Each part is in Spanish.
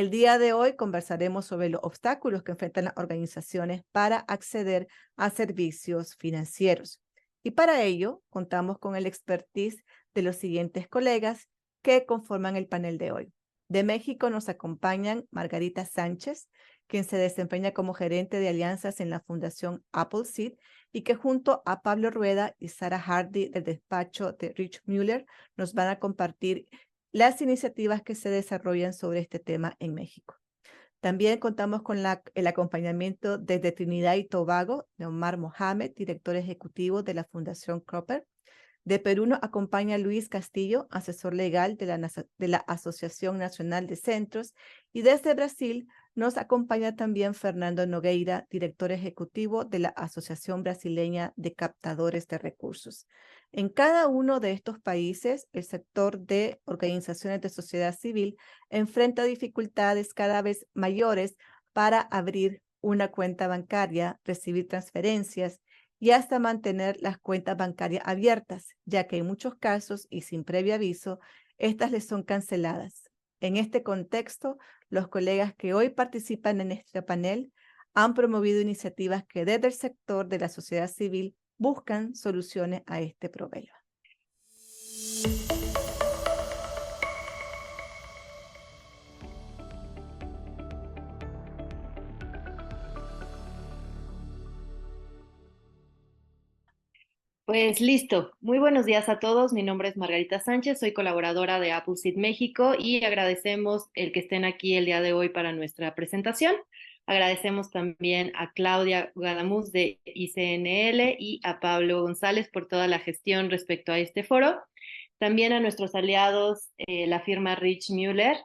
El día de hoy conversaremos sobre los obstáculos que enfrentan las organizaciones para acceder a servicios financieros. Y para ello, contamos con el expertise de los siguientes colegas que conforman el panel de hoy. De México nos acompañan Margarita Sánchez, quien se desempeña como gerente de alianzas en la Fundación Appleseed y que junto a Pablo Rueda y Sara Hardy del despacho de Rich Mueller nos van a compartir las iniciativas que se desarrollan sobre este tema en México. También contamos con el acompañamiento desde Trinidad y Tobago de Omar Mohamed, director ejecutivo de la Fundación Cropper. De Perú nos acompaña Luis Castillo, asesor legal de la Asociación Nacional de Centros. Y desde Brasil nos acompaña también Fernando Nogueira, director ejecutivo de la Asociación Brasileña de Captadores de Recursos. En cada uno de estos países, el sector de organizaciones de sociedad civil enfrenta dificultades cada vez mayores para abrir una cuenta bancaria, recibir transferencias y hasta mantener las cuentas bancarias abiertas, ya que en muchos casos y sin previo aviso, estas les son canceladas. En este contexto, los colegas que hoy participan en este panel han promovido iniciativas que desde el sector de la sociedad civil buscan soluciones a este problema. Pues listo. Muy buenos días a todos. Mi nombre es Margarita Sánchez, soy colaboradora de Appleseed México y agradecemos el que estén aquí el día de hoy para nuestra presentación. Agradecemos también a Claudia Guadamuz de ICNL y a Pablo González por toda la gestión respecto a este foro. También a nuestros aliados, la firma Rich Mueller,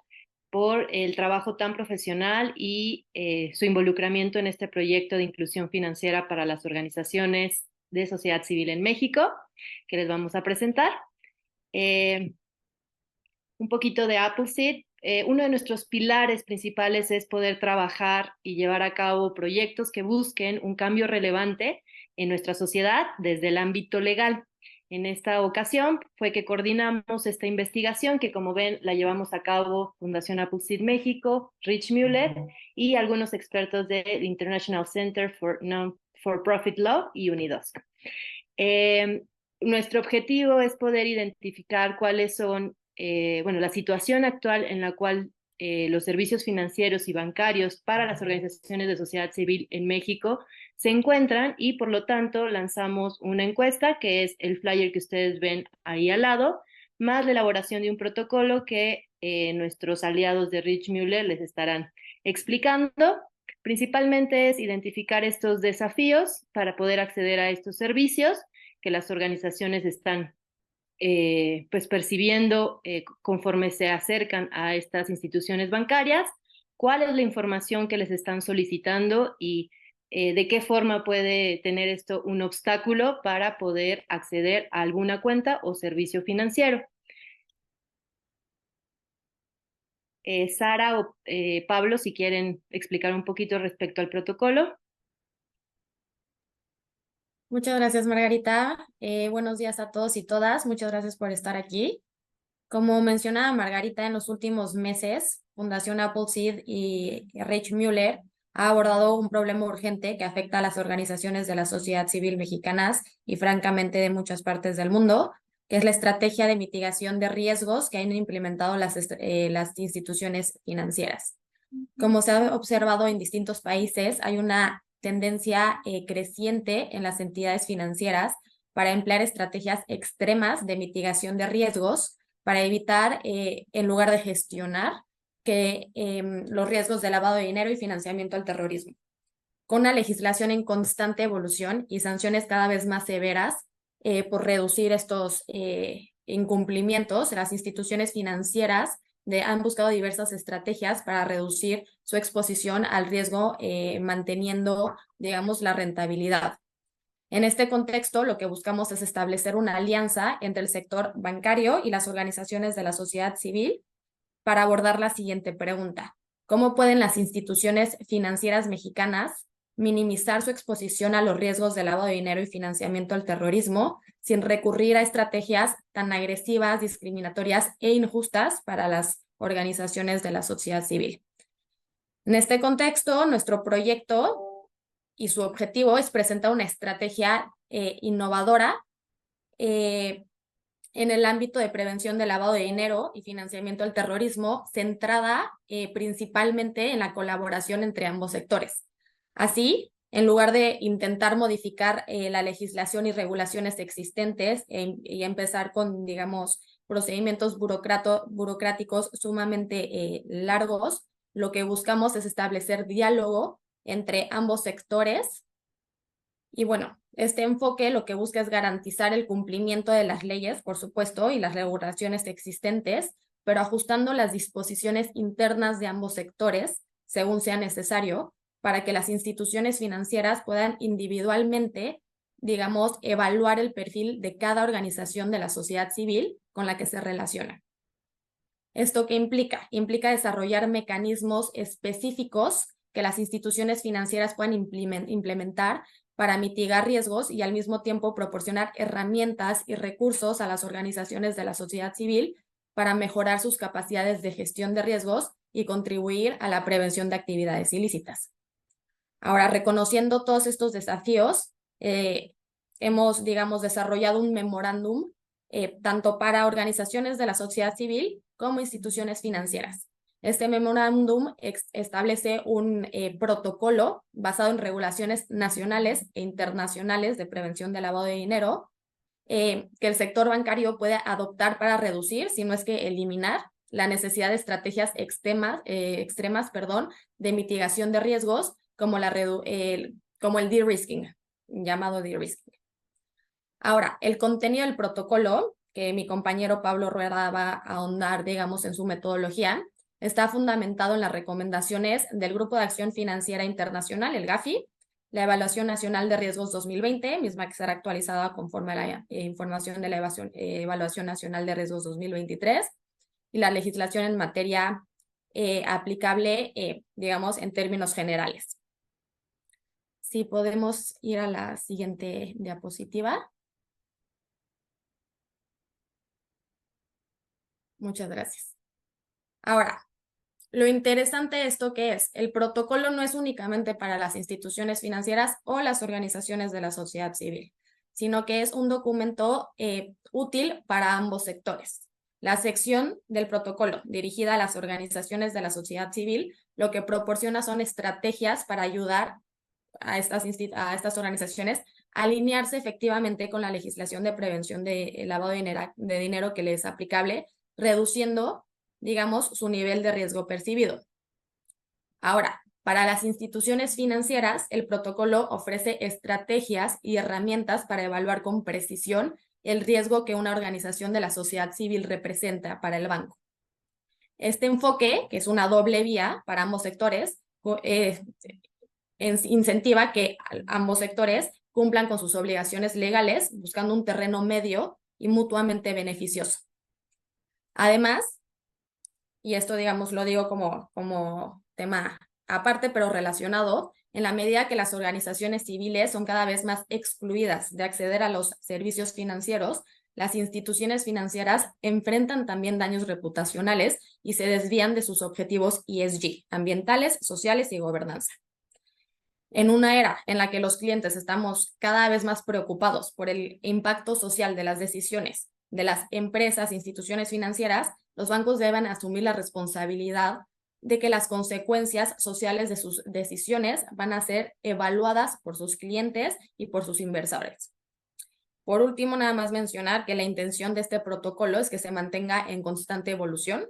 por el trabajo tan profesional y su involucramiento en este proyecto de inclusión financiera para las organizaciones de sociedad civil en México, que les vamos a presentar. Un poquito de Appleseed. Uno de nuestros pilares principales es poder trabajar y llevar a cabo proyectos que busquen un cambio relevante en nuestra sociedad desde el ámbito legal. En esta ocasión fue que coordinamos esta investigación que, como ven, la llevamos a cabo Fundación Appleseed México, Rich Mueller y algunos expertos del International Center for Non-for-Profit Law y UNIDOSC. Nuestro objetivo es poder identificar cuáles son la situación actual en la cual los servicios financieros y bancarios para las organizaciones de sociedad civil en México se encuentran y por lo tanto lanzamos una encuesta que es el flyer que ustedes ven ahí al lado, más la elaboración de un protocolo que nuestros aliados de Rich Mueller les estarán explicando. Principalmente es identificar estos desafíos para poder acceder a estos servicios que las organizaciones están percibiendo conforme se acercan a estas instituciones bancarias, cuál es la información que les están solicitando y de qué forma puede tener esto un obstáculo para poder acceder a alguna cuenta o servicio financiero. Sara o Pablo, si quieren explicar un poquito respecto al protocolo. Muchas gracias, Margarita. Buenos días a todos y todas. Muchas gracias por estar aquí. Como mencionaba Margarita, en los últimos meses, Fundación Appleseed y Rich Mueller ha abordado un problema urgente que afecta a las organizaciones de la sociedad civil mexicanas y francamente de muchas partes del mundo, que es la estrategia de mitigación de riesgos que han implementado las instituciones financieras. Como se ha observado en distintos países, hay una tendencia creciente en las entidades financieras para emplear estrategias extremas de mitigación de riesgos para evitar, en lugar de gestionar, los riesgos de lavado de dinero y financiamiento al terrorismo. Con una legislación en constante evolución y sanciones cada vez más severas por reducir estos incumplimientos, las instituciones financieras han buscado diversas estrategias para reducir su exposición al riesgo, manteniendo, digamos, la rentabilidad. En este contexto, lo que buscamos es establecer una alianza entre el sector bancario y las organizaciones de la sociedad civil para abordar la siguiente pregunta. ¿Cómo pueden las instituciones financieras mexicanas minimizar su exposición a los riesgos de lavado de dinero y financiamiento al terrorismo sin recurrir a estrategias tan agresivas, discriminatorias e injustas para las organizaciones de la sociedad civil? En este contexto, nuestro proyecto y su objetivo es presentar una estrategia innovadora en el ámbito de prevención del lavado de dinero y financiamiento del terrorismo, centrada principalmente en la colaboración entre ambos sectores. Así, en lugar de intentar modificar la legislación y regulaciones existentes y empezar con, digamos, procedimientos burocráticos sumamente largos, lo que buscamos es establecer diálogo entre ambos sectores. Y bueno, este enfoque lo que busca es garantizar el cumplimiento de las leyes, por supuesto, y las regulaciones existentes, pero ajustando las disposiciones internas de ambos sectores, según sea necesario, para que las instituciones financieras puedan individualmente, digamos, evaluar el perfil de cada organización de la sociedad civil con la que se relacionan. ¿Esto qué implica? Implica desarrollar mecanismos específicos que las instituciones financieras puedan implementar para mitigar riesgos y al mismo tiempo proporcionar herramientas y recursos a las organizaciones de la sociedad civil para mejorar sus capacidades de gestión de riesgos y contribuir a la prevención de actividades ilícitas. Ahora, reconociendo todos estos desafíos, hemos, digamos, desarrollado un memorándum tanto para organizaciones de la sociedad civil como instituciones financieras. Este memorándum establece un protocolo basado en regulaciones nacionales e internacionales de prevención del lavado de dinero que el sector bancario puede adoptar para reducir, si no es que eliminar, la necesidad de estrategias extremas de mitigación de riesgos como el de-risking, llamado de-risking. Ahora, el contenido del protocolo, que mi compañero Pablo Rueda va a ahondar, digamos, en su metodología, está fundamentado en las recomendaciones del Grupo de Acción Financiera Internacional, el GAFI, la Evaluación Nacional de Riesgos 2020, misma que será actualizada conforme a la información de la Evaluación Nacional de Riesgos 2023, y la legislación en materia aplicable, digamos, en términos generales. Si podemos ir a la siguiente diapositiva. Muchas gracias. Ahora, lo interesante de esto que es, el protocolo no es únicamente para las instituciones financieras o las organizaciones de la sociedad civil, sino que es un documento útil para ambos sectores. La sección del protocolo dirigida a las organizaciones de la sociedad civil lo que proporciona son estrategias para ayudar a estas organizaciones a alinearse efectivamente con la legislación de prevención de lavado de dinero que les es aplicable, reduciendo, digamos, su nivel de riesgo percibido. Ahora, para las instituciones financieras, el protocolo ofrece estrategias y herramientas para evaluar con precisión el riesgo que una organización de la sociedad civil representa para el banco. Este enfoque, que es una doble vía para ambos sectores, incentiva que ambos sectores cumplan con sus obligaciones legales, buscando un terreno medio y mutuamente beneficioso. Además, y esto, digamos, lo digo como tema aparte, pero relacionado, en la medida que las organizaciones civiles son cada vez más excluidas de acceder a los servicios financieros, las instituciones financieras enfrentan también daños reputacionales y se desvían de sus objetivos ESG, ambientales, sociales y gobernanza. En una era en la que los clientes estamos cada vez más preocupados por el impacto social de las decisiones de las empresas e instituciones financieras, los bancos deben asumir la responsabilidad de que las consecuencias sociales de sus decisiones van a ser evaluadas por sus clientes y por sus inversores. Por último, nada más mencionar que la intención de este protocolo es que se mantenga en constante evolución,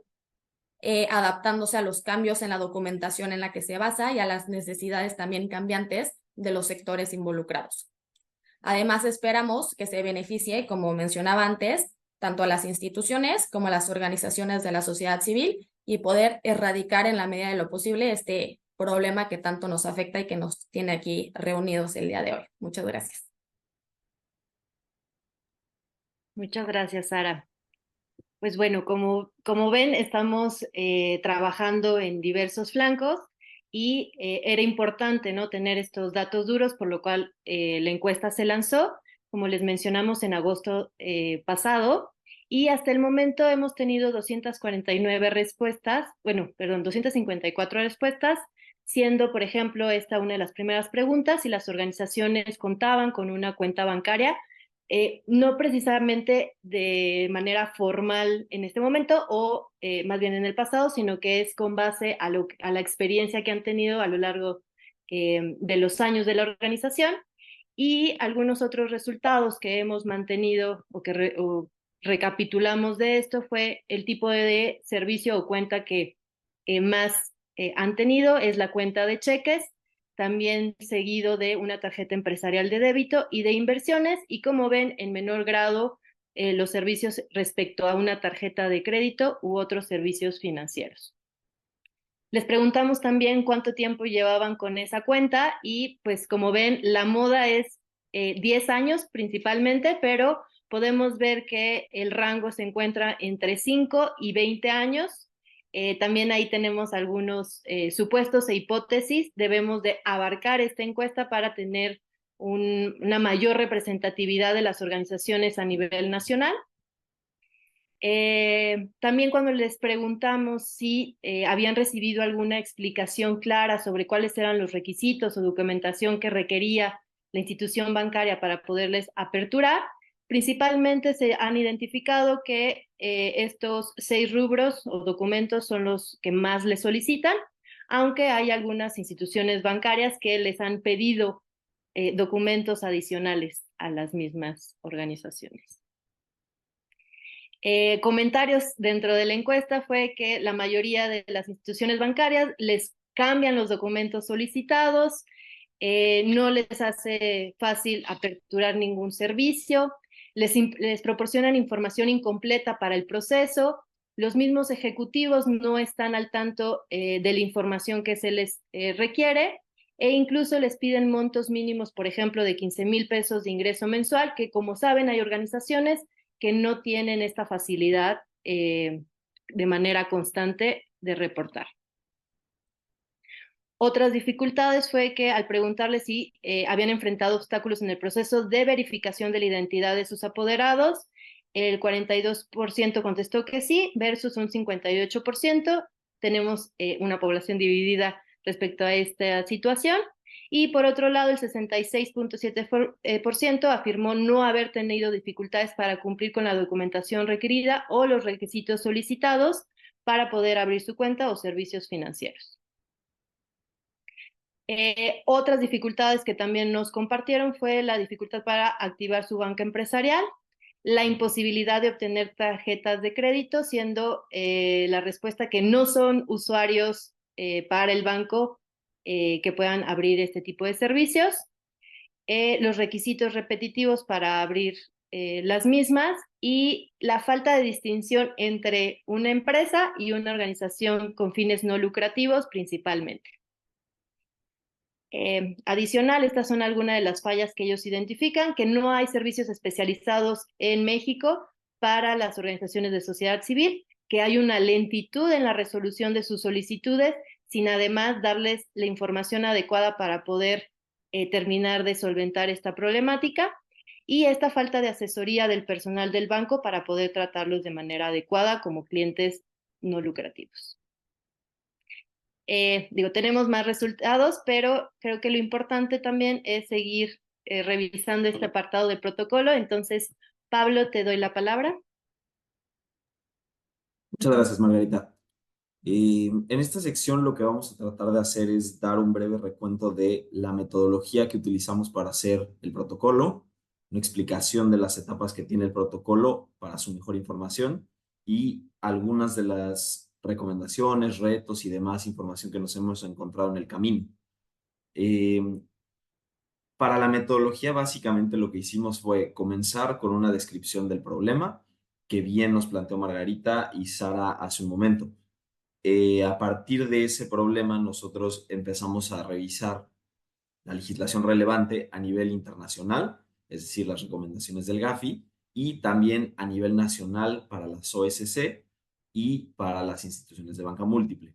adaptándose a los cambios en la documentación en la que se basa y a las necesidades también cambiantes de los sectores involucrados. Además, esperamos que se beneficie, como mencionaba antes, tanto a las instituciones como a las organizaciones de la sociedad civil y poder erradicar en la medida de lo posible este problema que tanto nos afecta y que nos tiene aquí reunidos el día de hoy. Muchas gracias. Muchas gracias, Sara. Pues bueno, como ven, estamos trabajando en diversos flancos y era importante, ¿no?, tener estos datos duros, por lo cual la encuesta se lanzó, como les mencionamos, en agosto pasado, y hasta el momento hemos tenido 254 respuestas, siendo, por ejemplo, esta una de las primeras preguntas, si las organizaciones contaban con una cuenta bancaria, no precisamente de manera formal en este momento o más bien en el pasado, sino que es con base a la experiencia que han tenido a lo largo de los años de la organización y algunos otros resultados que hemos mantenido o recapitulamos de esto fue el tipo de servicio o cuenta que más han tenido es la cuenta de cheques, también seguido de una tarjeta empresarial de débito y de inversiones, y como ven, en menor grado los servicios respecto a una tarjeta de crédito u otros servicios financieros. Les preguntamos también cuánto tiempo llevaban con esa cuenta y pues como ven, la moda es 10 años principalmente, pero podemos ver que el rango se encuentra entre 5 y 20 años. También ahí tenemos algunos supuestos e hipótesis. Debemos de abarcar esta encuesta para tener una mayor representatividad de las organizaciones a nivel nacional. También cuando les preguntamos si habían recibido alguna explicación clara sobre cuáles eran los requisitos o documentación que requería la institución bancaria para poderles aperturar, principalmente se han identificado que estos 6 rubros o documentos son los que más les solicitan, aunque hay algunas instituciones bancarias que les han pedido documentos adicionales a las mismas organizaciones. Comentarios dentro de la encuesta fue que la mayoría de las instituciones bancarias les cambian los documentos solicitados, no les hace fácil aperturar ningún servicio, les proporcionan información incompleta para el proceso, los mismos ejecutivos no están al tanto de la información que se les requiere e incluso les piden montos mínimos, por ejemplo, de 15,000 pesos de ingreso mensual, que como saben hay organizaciones que no tienen esta facilidad de manera constante de reportar. Otras dificultades fue que al preguntarles si habían enfrentado obstáculos en el proceso de verificación de la identidad de sus apoderados, el 42% contestó que sí, versus un 58%. Tenemos una población dividida respecto a esta situación. Y por otro lado, el 66.7% afirmó no haber tenido dificultades para cumplir con la documentación requerida o los requisitos solicitados para poder abrir su cuenta o servicios financieros. Otras dificultades que también nos compartieron fue la dificultad para activar su banca empresarial, la imposibilidad de obtener tarjetas de crédito, siendo la respuesta que no son usuarios para el banco que puedan abrir este tipo de servicios, los requisitos repetitivos para abrir las mismas y la falta de distinción entre una empresa y una organización con fines no lucrativos principalmente. Adicional, estas son algunas de las fallas que ellos identifican, que no hay servicios especializados en México para las organizaciones de sociedad civil, que hay una lentitud en la resolución de sus solicitudes, sin además darles la información adecuada para poder terminar de solventar esta problemática, y esta falta de asesoría del personal del banco para poder tratarlos de manera adecuada como clientes no lucrativos. Tenemos más resultados, pero creo que lo importante también es seguir revisando este apartado del protocolo. Entonces, Pablo, te doy la palabra. Muchas gracias, Margarita. En esta sección lo que vamos a tratar de hacer es dar un breve recuento de la metodología que utilizamos para hacer el protocolo, una explicación de las etapas que tiene el protocolo para su mejor información y algunas de las recomendaciones, retos y demás información que nos hemos encontrado en el camino. Para la metodología, básicamente lo que hicimos fue comenzar con una descripción del problema que bien nos planteó Margarita y Sara hace un momento. A partir de ese problema, nosotros empezamos a revisar la legislación relevante a nivel internacional, es decir, las recomendaciones del GAFI, y también a nivel nacional para las OSC y para las instituciones de banca múltiple.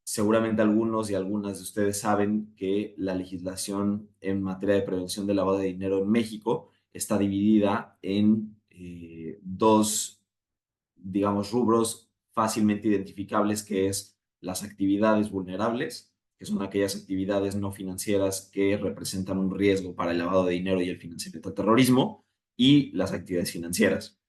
Seguramente algunos y algunas de ustedes saben que la legislación en materia de prevención de lavado de dinero en México está dividida en dos, digamos, rubros fácilmente identificables, que es las actividades vulnerables, que son aquellas actividades no financieras que representan un riesgo para el lavado de dinero y el financiamiento del terrorismo, y las actividades financieras.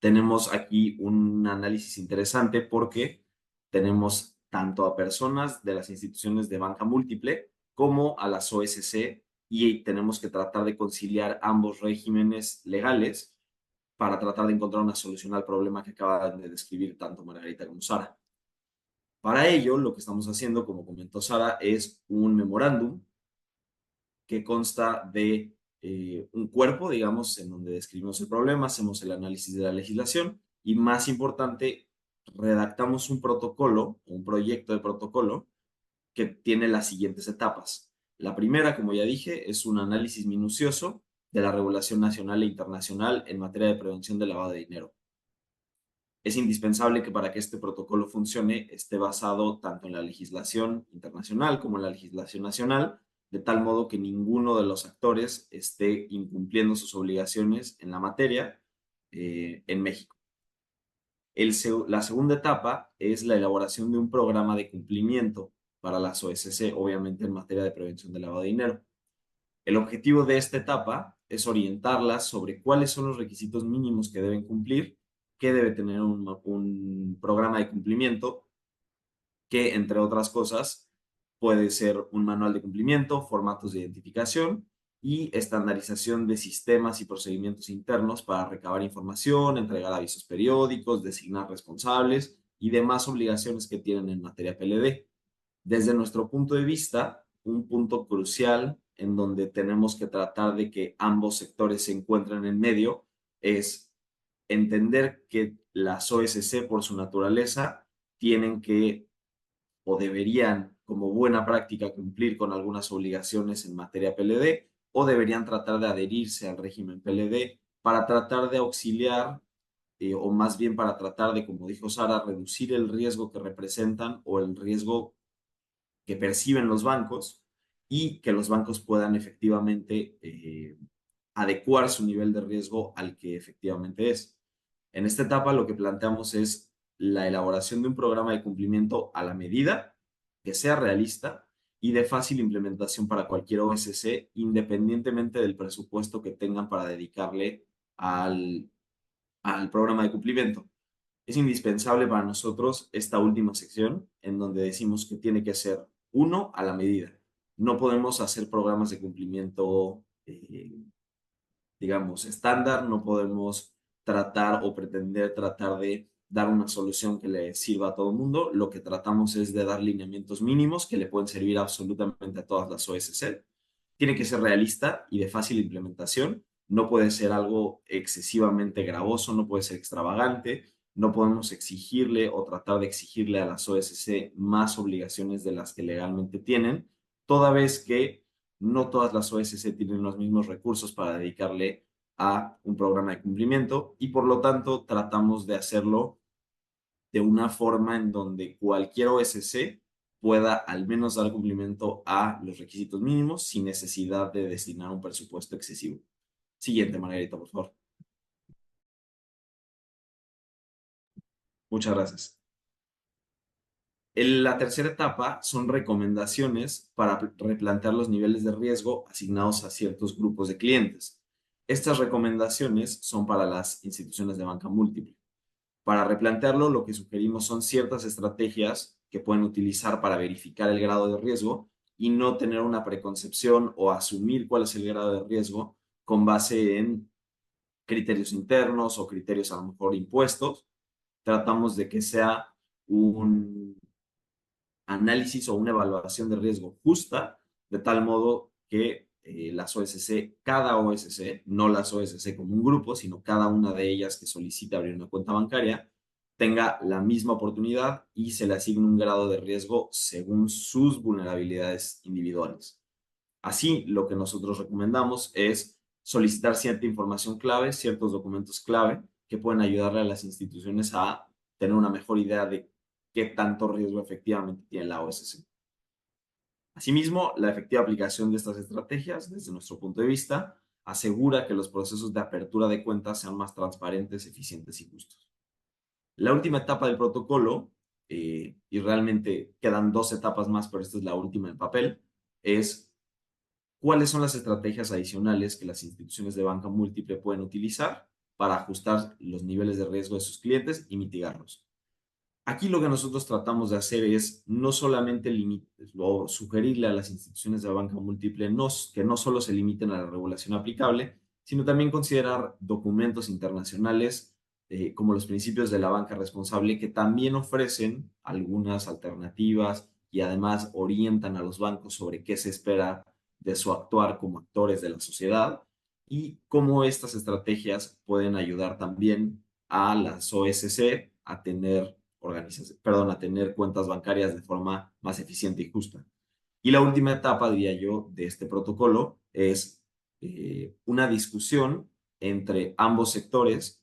Tenemos aquí un análisis interesante porque tenemos tanto a personas de las instituciones de banca múltiple como a las OSC, y tenemos que tratar de conciliar ambos regímenes legales para tratar de encontrar una solución al problema que acaban de describir tanto Margarita como Sara. Para ello, lo que estamos haciendo, como comentó Sara, es un memorándum que consta de un cuerpo, digamos, en donde describimos el problema, hacemos el análisis de la legislación y, más importante, redactamos un protocolo, un proyecto de protocolo que tiene las siguientes etapas. La primera, como ya dije, es un análisis minucioso de la regulación nacional e internacional en materia de prevención del lavado de dinero. Es indispensable que para que este protocolo funcione esté basado tanto en la legislación internacional como en la legislación nacional, de tal modo que ninguno de los actores esté incumpliendo sus obligaciones en la materia en México. La segunda etapa es la elaboración de un programa de cumplimiento para las OSC, obviamente en materia de prevención del lavado de dinero. El objetivo de esta etapa es orientarlas sobre cuáles son los requisitos mínimos que deben cumplir, qué debe tener un programa de cumplimiento, que entre otras cosas puede ser un manual de cumplimiento, formatos de identificación y estandarización de sistemas y procedimientos internos para recabar información, entregar avisos periódicos, designar responsables y demás obligaciones que tienen en materia PLD. Desde nuestro punto de vista, un punto crucial en donde tenemos que tratar de que ambos sectores se encuentren en medio es entender que las OSC, por su naturaleza, tienen que o deberían, como buena práctica, cumplir con algunas obligaciones en materia PLD, o deberían tratar de adherirse al régimen PLD para tratar de auxiliar, o más bien para tratar de, como dijo Sara, reducir el riesgo que representan o el riesgo que perciben los bancos, y que los bancos puedan efectivamente adecuar su nivel de riesgo al que efectivamente es. En esta etapa lo que planteamos es la elaboración de un programa de cumplimiento a la medida, que sea realista y de fácil implementación para cualquier OSC, independientemente del presupuesto que tengan para dedicarle al programa de cumplimiento. Es indispensable para nosotros esta última sección, en donde decimos que tiene que ser uno a la medida. No podemos hacer programas de cumplimiento, digamos, estándar, no podemos tratar o pretender tratar de dar una solución que le sirva a todo el mundo. Lo que tratamos es de dar lineamientos mínimos que le pueden servir absolutamente a todas las OSC. Tiene que ser realista y de fácil implementación. No puede ser algo excesivamente gravoso, no puede ser extravagante. No podemos exigirle o tratar de exigirle a las OSC más obligaciones de las que legalmente tienen, toda vez que no todas las OSC tienen los mismos recursos para dedicarle a un programa de cumplimiento, y por lo tanto tratamos de hacerlo de una forma en donde cualquier OSC pueda al menos dar cumplimiento a los requisitos mínimos sin necesidad de destinar un presupuesto excesivo. Siguiente, Margarita, por favor. Muchas gracias. La tercera etapa son recomendaciones para replantear los niveles de riesgo asignados a ciertos grupos de clientes. Estas recomendaciones son para las instituciones de banca múltiple. Para replantearlo, lo que sugerimos son ciertas estrategias que pueden utilizar para verificar el grado de riesgo y no tener una preconcepción o asumir cuál es el grado de riesgo con base en criterios internos o criterios a lo mejor impuestos. Tratamos de que sea un análisis o una evaluación de riesgo justa, de tal modo que las OSC, cada OSC, no las OSC como un grupo, sino cada una de ellas que solicite abrir una cuenta bancaria, tenga la misma oportunidad y se le asigne un grado de riesgo según sus vulnerabilidades individuales. Así, lo que nosotros recomendamos es solicitar cierta información clave, ciertos documentos clave que pueden ayudarle a las instituciones a tener una mejor idea de qué tanto riesgo efectivamente tiene la OSC. Asimismo, la efectiva aplicación de estas estrategias, desde nuestro punto de vista, asegura que los procesos de apertura de cuentas sean más transparentes, eficientes y justos. La última etapa del protocolo y realmente quedan 2 etapas más, pero esta es la última en papel, es cuáles son las estrategias adicionales que las instituciones de banca múltiple pueden utilizar para ajustar los niveles de riesgo de sus clientes y mitigarlos. Aquí lo que nosotros tratamos de hacer es no solamente o sugerirle a las instituciones de banca múltiple que no solo se limiten a la regulación aplicable, sino también considerar documentos internacionales como los principios de la banca responsable, que también ofrecen algunas alternativas y además orientan a los bancos sobre qué se espera de su actuar como actores de la sociedad y cómo estas estrategias pueden ayudar también a las OSC a tener a tener cuentas bancarias de forma más eficiente y justa. Y la última etapa, diría yo, de este protocolo es una discusión entre ambos sectores,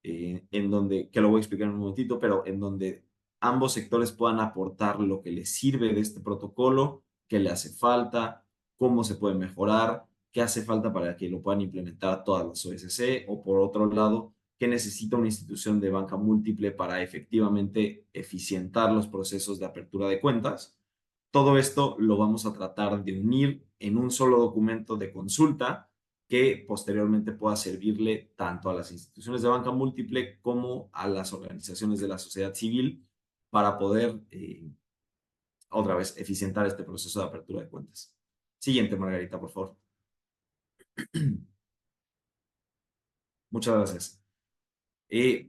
en donde, que lo voy a explicar en un momentito, pero en donde ambos sectores puedan aportar lo que les sirve de este protocolo, qué le hace falta, cómo se puede mejorar, qué hace falta para que lo puedan implementar todas las OSC, o por otro lado, qué necesita una institución de banca múltiple para efectivamente eficientar los procesos de apertura de cuentas. Todo esto lo vamos a tratar de unir en un solo documento de consulta que posteriormente pueda servirle tanto a las instituciones de banca múltiple como a las organizaciones de la sociedad civil para poder, otra vez, eficientar este proceso de apertura de cuentas. Siguiente, Margarita, por favor. Muchas gracias.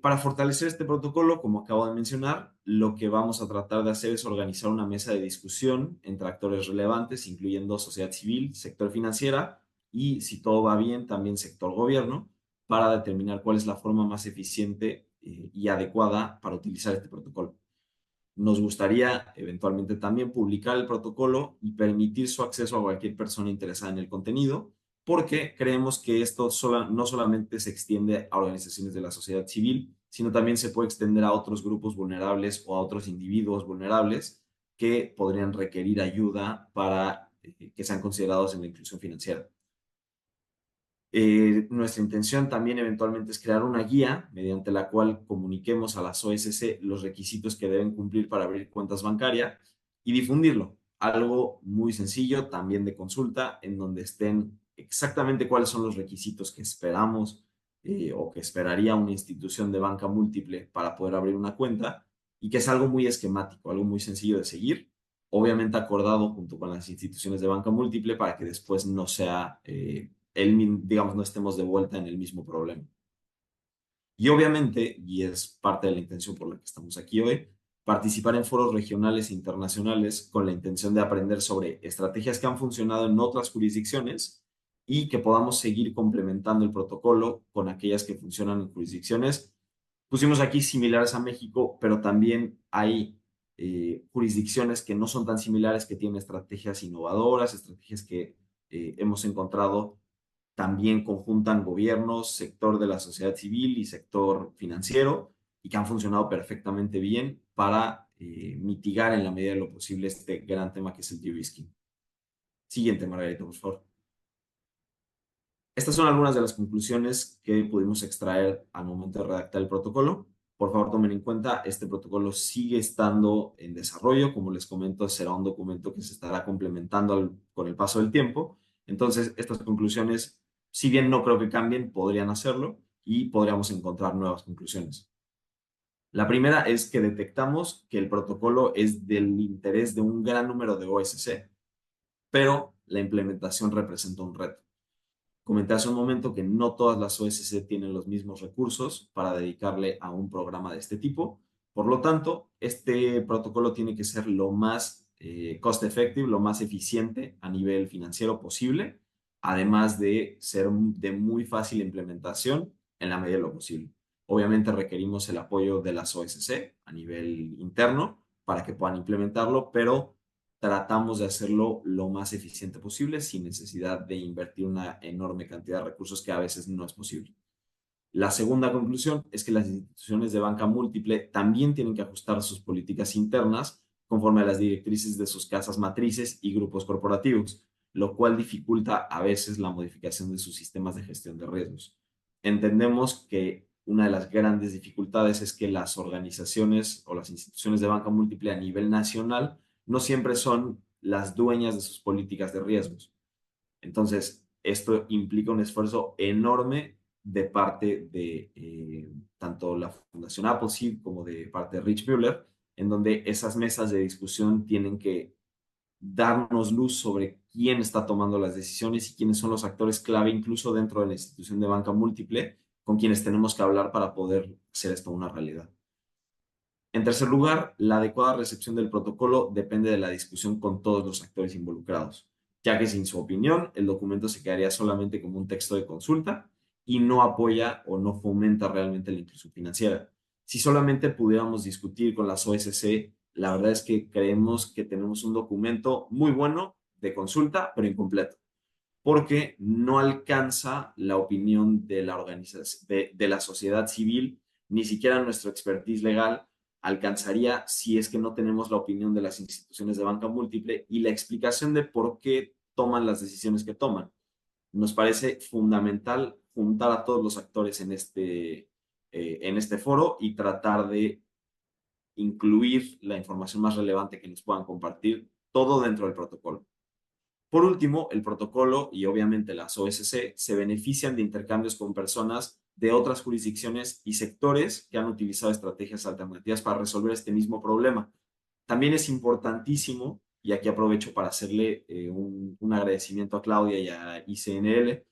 Para fortalecer este protocolo, como acabo de mencionar, lo que vamos a tratar de hacer es organizar una mesa de discusión entre actores relevantes, incluyendo sociedad civil, sector financiera y, si todo va bien, también sector gobierno, para determinar cuál es la forma más eficiente y adecuada para utilizar este protocolo. Nos gustaría eventualmente también publicar el protocolo y permitir su acceso a cualquier persona interesada en el contenido, porque creemos que esto no solamente se extiende a organizaciones de la sociedad civil, sino también se puede extender a otros grupos vulnerables o a otros individuos vulnerables que podrían requerir ayuda para que sean considerados en la inclusión financiera. Nuestra intención también eventualmente es crear una guía mediante la cual comuniquemos a las OSC los requisitos que deben cumplir para abrir cuentas bancarias y difundirlo. Algo muy sencillo, también de consulta, en donde estén exactamente cuáles son los requisitos que esperamos o que esperaría una institución de banca múltiple para poder abrir una cuenta, y que es algo muy esquemático, algo muy sencillo de seguir, obviamente acordado junto con las instituciones de banca múltiple para que después no sea digamos, no estemos de vuelta en el mismo problema. Y obviamente, y es parte de la intención por la que estamos aquí hoy, participar en foros regionales e internacionales con la intención de aprender sobre estrategias que han funcionado en otras jurisdicciones y que podamos seguir complementando el protocolo con aquellas que funcionan en jurisdicciones. Pusimos aquí similares a México, pero también hay jurisdicciones que no son tan similares, que tienen estrategias innovadoras, estrategias que hemos encontrado también conjuntan gobiernos, sector de la sociedad civil y sector financiero, y que han funcionado perfectamente bien para mitigar en la medida de lo posible este gran tema que es el de-risking. Siguiente, Margarita, por favor. Estas son algunas de las conclusiones que pudimos extraer al momento de redactar el protocolo. Por favor, tomen en cuenta, este protocolo sigue estando en desarrollo. Como les comento, será un documento que se estará complementando con el paso del tiempo. Entonces, estas conclusiones, si bien no creo que cambien, podrían hacerlo y podríamos encontrar nuevas conclusiones. La primera es que detectamos que el protocolo es del interés de un gran número de OSC, pero la implementación representa un reto. Comenté hace un momento que no todas las OSC tienen los mismos recursos para dedicarle a un programa de este tipo. Por lo tanto, este protocolo tiene que ser lo más cost effective, lo más eficiente a nivel financiero posible, además de ser de muy fácil implementación en la medida de lo posible. Obviamente requerimos el apoyo de las OSC a nivel interno para que puedan implementarlo, pero tratamos de hacerlo lo más eficiente posible sin necesidad de invertir una enorme cantidad de recursos que a veces no es posible. La segunda conclusión es que las instituciones de banca múltiple también tienen que ajustar sus políticas internas conforme a las directrices de sus casas matrices y grupos corporativos, lo cual dificulta a veces la modificación de sus sistemas de gestión de riesgos. Entendemos que una de las grandes dificultades es que las organizaciones o las instituciones de banca múltiple a nivel nacional no siempre son las dueñas de sus políticas de riesgos. Entonces, esto implica un esfuerzo enorme de parte de tanto la Fundación Appleseed como de parte de Rich Mueller, en donde esas mesas de discusión tienen que darnos luz sobre quién está tomando las decisiones y quiénes son los actores clave, incluso dentro de la institución de banca múltiple, con quienes tenemos que hablar para poder hacer esto una realidad. En tercer lugar, la adecuada recepción del protocolo depende de la discusión con todos los actores involucrados, ya que sin su opinión, el documento se quedaría solamente como un texto de consulta y no apoya o no fomenta realmente la inclusión financiera. Si solamente pudiéramos discutir con las OSC, la verdad es que creemos que tenemos un documento muy bueno de consulta, pero incompleto, porque no alcanza la opinión de la organización, de la sociedad civil, ni siquiera nuestro expertise legal alcanzaría si es que no tenemos la opinión de las instituciones de banca múltiple y la explicación de por qué toman las decisiones que toman. Nos parece fundamental juntar a todos los actores en este foro y tratar de incluir la información más relevante que nos puedan compartir, todo dentro del protocolo. Por último, el protocolo y obviamente las OSC se benefician de intercambios con personas de otras jurisdicciones y sectores que han utilizado estrategias alternativas para resolver este mismo problema. También es importantísimo, y aquí aprovecho para hacerle un agradecimiento a Claudia y a ICNL,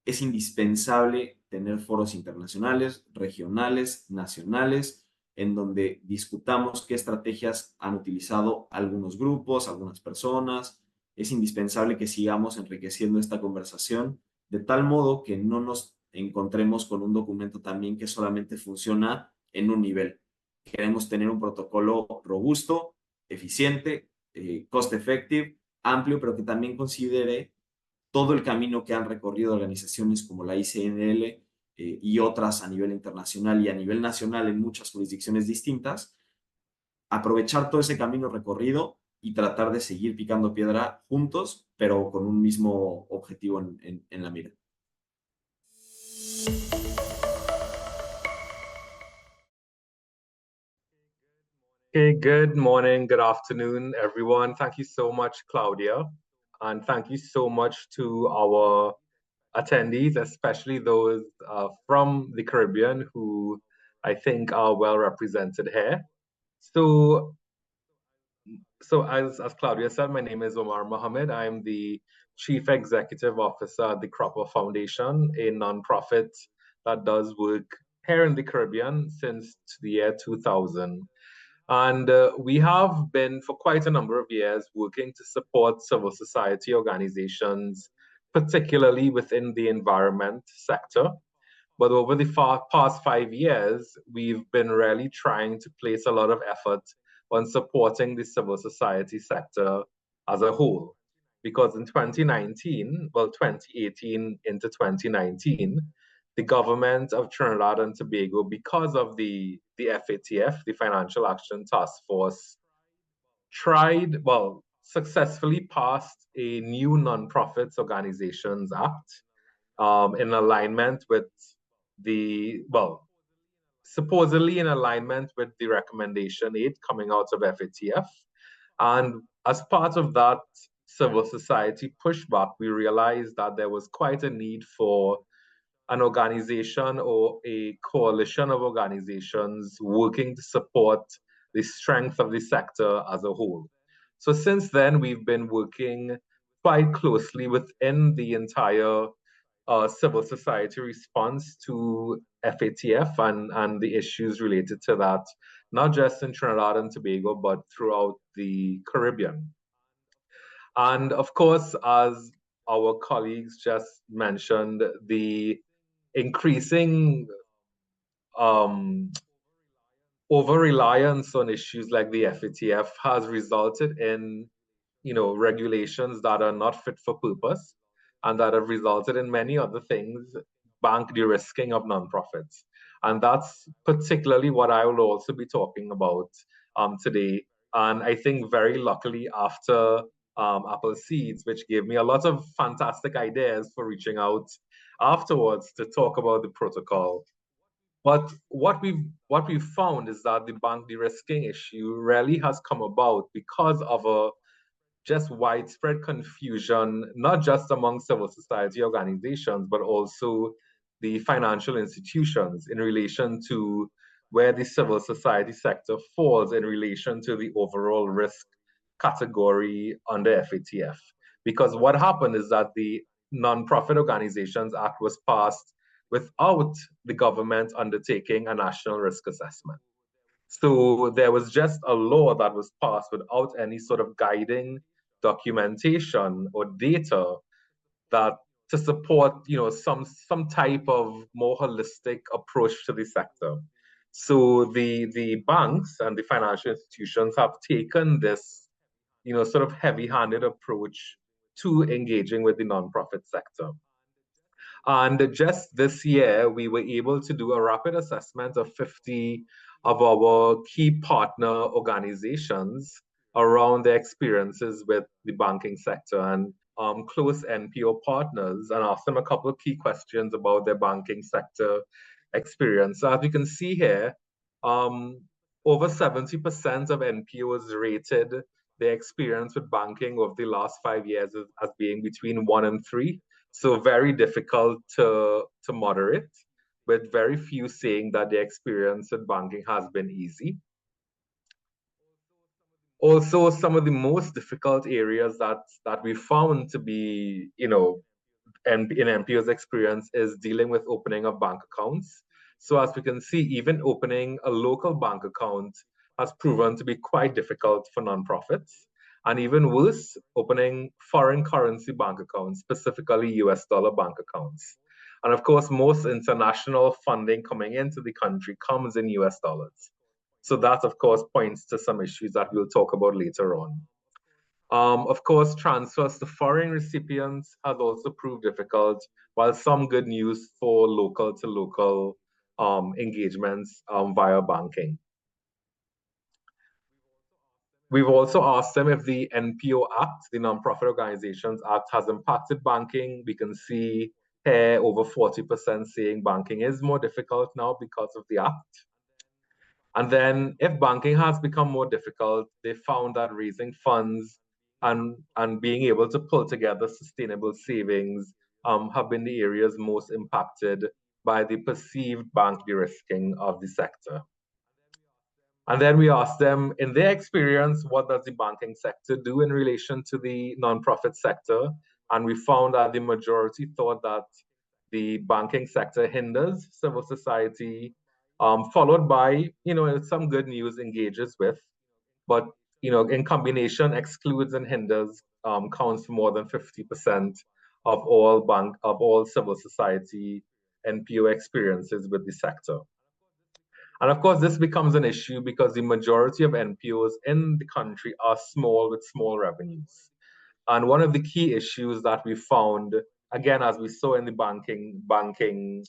es indispensable tener foros internacionales, regionales, nacionales, en donde discutamos qué estrategias han utilizado algunos grupos, algunas personas. Es indispensable que sigamos enriqueciendo esta conversación de tal modo que no nos encontremos con un documento también que solamente funciona en un nivel. Queremos tener un protocolo robusto, eficiente, cost effective, amplio, pero que también considere todo el camino que han recorrido organizaciones como la ICNL y otras a nivel internacional y a nivel nacional en muchas jurisdicciones distintas, aprovechar todo ese camino recorrido y tratar de seguir picando piedra juntos, pero con un mismo objetivo en la mira. Okay, good morning, good afternoon, everyone. Thank you so much, Claudia. And thank you so much to our attendees, especially those from the Caribbean who I think are well represented here. So as Claudia said, my name is Omar Mohammed. I'm the Chief Executive Officer at the Cropper Foundation, a nonprofit that does work here in the Caribbean since the year 2000. And we have been for quite a number of years working to support civil society organizations, particularly within the environment sector. But over the past 5 years, we've been really trying to place a lot of effort on supporting the civil society sector as a whole. Because in 2019, well, 2018 into 2019, the government of Trinidad and Tobago, because of the FATF, the Financial Action Task Force, successfully passed a new Nonprofits Organizations Act in alignment with supposedly in alignment with the recommendation 8 coming out of FATF. And as part of that civil society pushback, we realized that there was quite a need for an organization or a coalition of organizations working to support the strength of the sector as a whole. So since then, we've been working quite closely within the entire civil society response to FATF and the issues related to that, not just in Trinidad and Tobago, but throughout the Caribbean. And of course, as our colleagues just mentioned, the increasing over-reliance on issues like the FATF has resulted in, regulations that are not fit for purpose and that have resulted in many other things, bank de-risking of nonprofits. And that's particularly what I will also be talking about today. And I think very luckily after Appleseeds, which gave me a lot of fantastic ideas for reaching out afterwards to talk about the protocol. But what we've found is that the bank de-risking issue really has come about because of a just widespread confusion, not just among civil society organizations, but also the financial institutions in relation to where the civil society sector falls in relation to the overall risk category under FATF. Because what happened is that the Nonprofit Organizations Act was passed without the government undertaking a national risk assessment. So there was just a law that was passed without any sort of guiding documentation or data that to support, some type of more holistic approach to the sector. So the banks and the financial institutions have taken this, sort of heavy-handed approach to engaging with the nonprofit sector. And just this year, we were able to do a rapid assessment of 50 of our key partner organizations around their experiences with the banking sector and close NPO partners, and ask them a couple of key questions about their banking sector experience. So as you can see here, over 70% of NPOs rated their experience with banking over the last 5 years as being between 1 and 3. So very difficult to moderate, with very few saying that their experience with banking has been easy. Also, some of the most difficult areas that we found to be, in NPO's experience is dealing with opening of bank accounts. So as we can see, even opening a local bank account has proven to be quite difficult for nonprofits. And even worse, opening foreign currency bank accounts, specifically US dollar bank accounts. And of course, most international funding coming into the country comes in US dollars. So that, of course, points to some issues that we'll talk about later on. Of course, transfers to foreign recipients has also proved difficult, while some good news for local to local engagements via banking. We've also asked them if the NPO Act, the Nonprofit Organizations Act, has impacted banking. We can see here over 40% saying banking is more difficult now because of the Act. And then if banking has become more difficult, they found that raising funds and being able to pull together sustainable savings have been the areas most impacted by the perceived bank de-risking of the sector. And then we asked them, in their experience, what does the banking sector do in relation to the nonprofit sector? And we found that the majority thought that the banking sector hinders civil society, followed by, some good news engages with, but, in combination excludes and hinders counts for more than 50% of all civil society NPO experiences with the sector. And of course, this becomes an issue because the majority of NPOs in the country are small with small revenues. And one of the key issues that we found, again, as we saw in the banking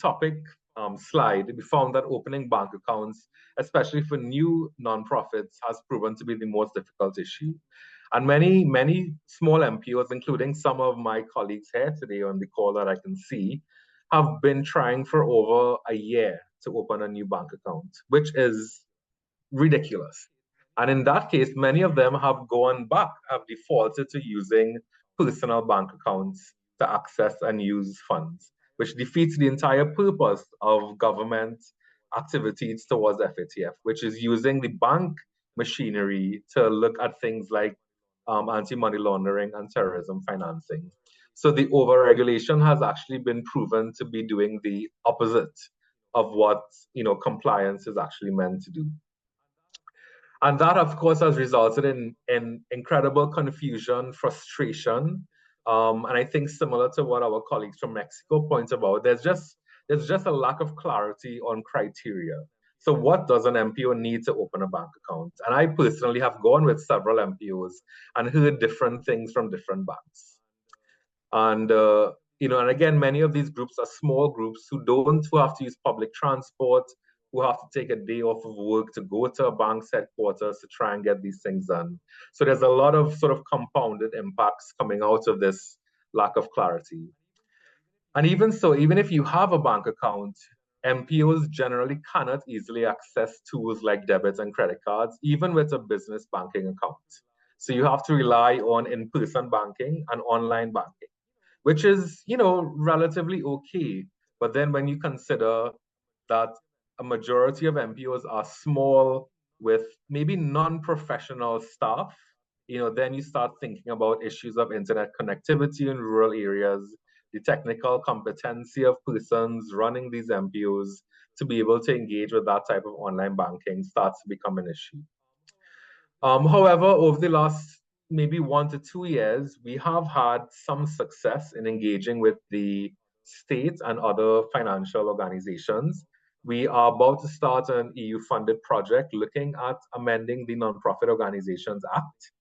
topic slide, we found that opening bank accounts, especially for new nonprofits, has proven to be the most difficult issue. And many small NPOs, including some of my colleagues here today on the call that I can see, have been trying for over a year to open a new bank account, which is ridiculous. And in that case, many of them have defaulted to using personal bank accounts to access and use funds, which defeats the entire purpose of government activities towards FATF, which is using the bank machinery to look at things like anti-money laundering and terrorism financing. So the overregulation has actually been proven to be doing the opposite of what compliance is actually meant to do. And that, of course, has resulted in incredible confusion, frustration, and I think similar to what our colleagues from Mexico point about, there's just a lack of clarity on criteria. So what does an MPO need to open a bank account? And I personally have gone with several MPOs and heard different things from different banks. And and again, many of these groups are small groups who have to use public transport, who have to take a day off of work to go to a bank's headquarters to try and get these things done. So there's a lot of sort of compounded impacts coming out of this lack of clarity. And even so, even if you have a bank account, MPOs generally cannot easily access tools like debit and credit cards, even with a business banking account. So you have to rely on in-person banking and online banking, which is, relatively okay. But then when you consider that a majority of MPOs are small with maybe non-professional staff, then you start thinking about issues of internet connectivity in rural areas, the technical competency of persons running these MPOs to be able to engage with that type of online banking starts to become an issue. However, over the last maybe 1 to 2 years, we have had some success in engaging with the state and other financial organizations. We are about to start an EU-funded project looking at amending the Nonprofit Organizations Act,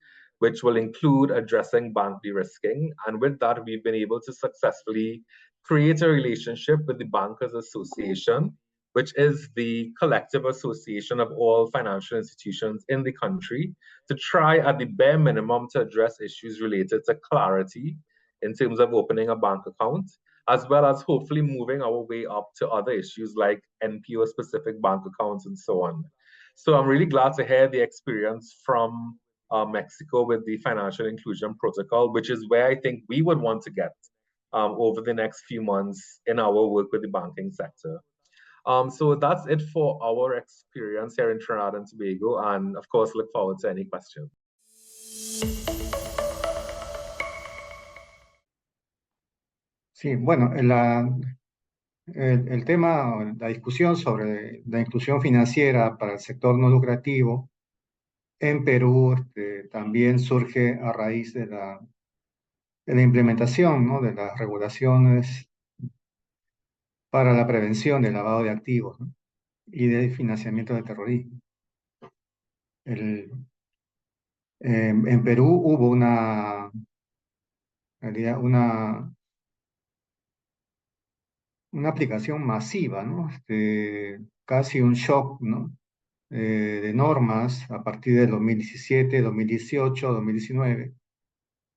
which will include addressing bank de-risking. And with that, we've been able to successfully create a relationship with the Bankers Association, which is the collective association of all financial institutions in the country, to try at the bare minimum to address issues related to clarity in terms of opening a bank account, as well as hopefully moving our way up to other issues like NPO-specific bank accounts and so on. So I'm really glad to hear the experience from Mexico with the Financial Inclusion Protocol, which is where I think we would want to get over the next few months in our work with the banking sector. So that's it for our experience here in Trinidad and Tobago, and of course, look forward to any questions. Sí, bueno, el tema, la discusión sobre la inclusión financiera para el sector no lucrativo en Perú también surge a raíz de la implementación, ¿no?, de las regulaciones para la prevención del lavado de activos, ¿no?, y del financiamiento del terrorismo. En Perú hubo una aplicación masiva, ¿no?, casi un shock, ¿no?, de normas a partir del 2017, 2018, 2019,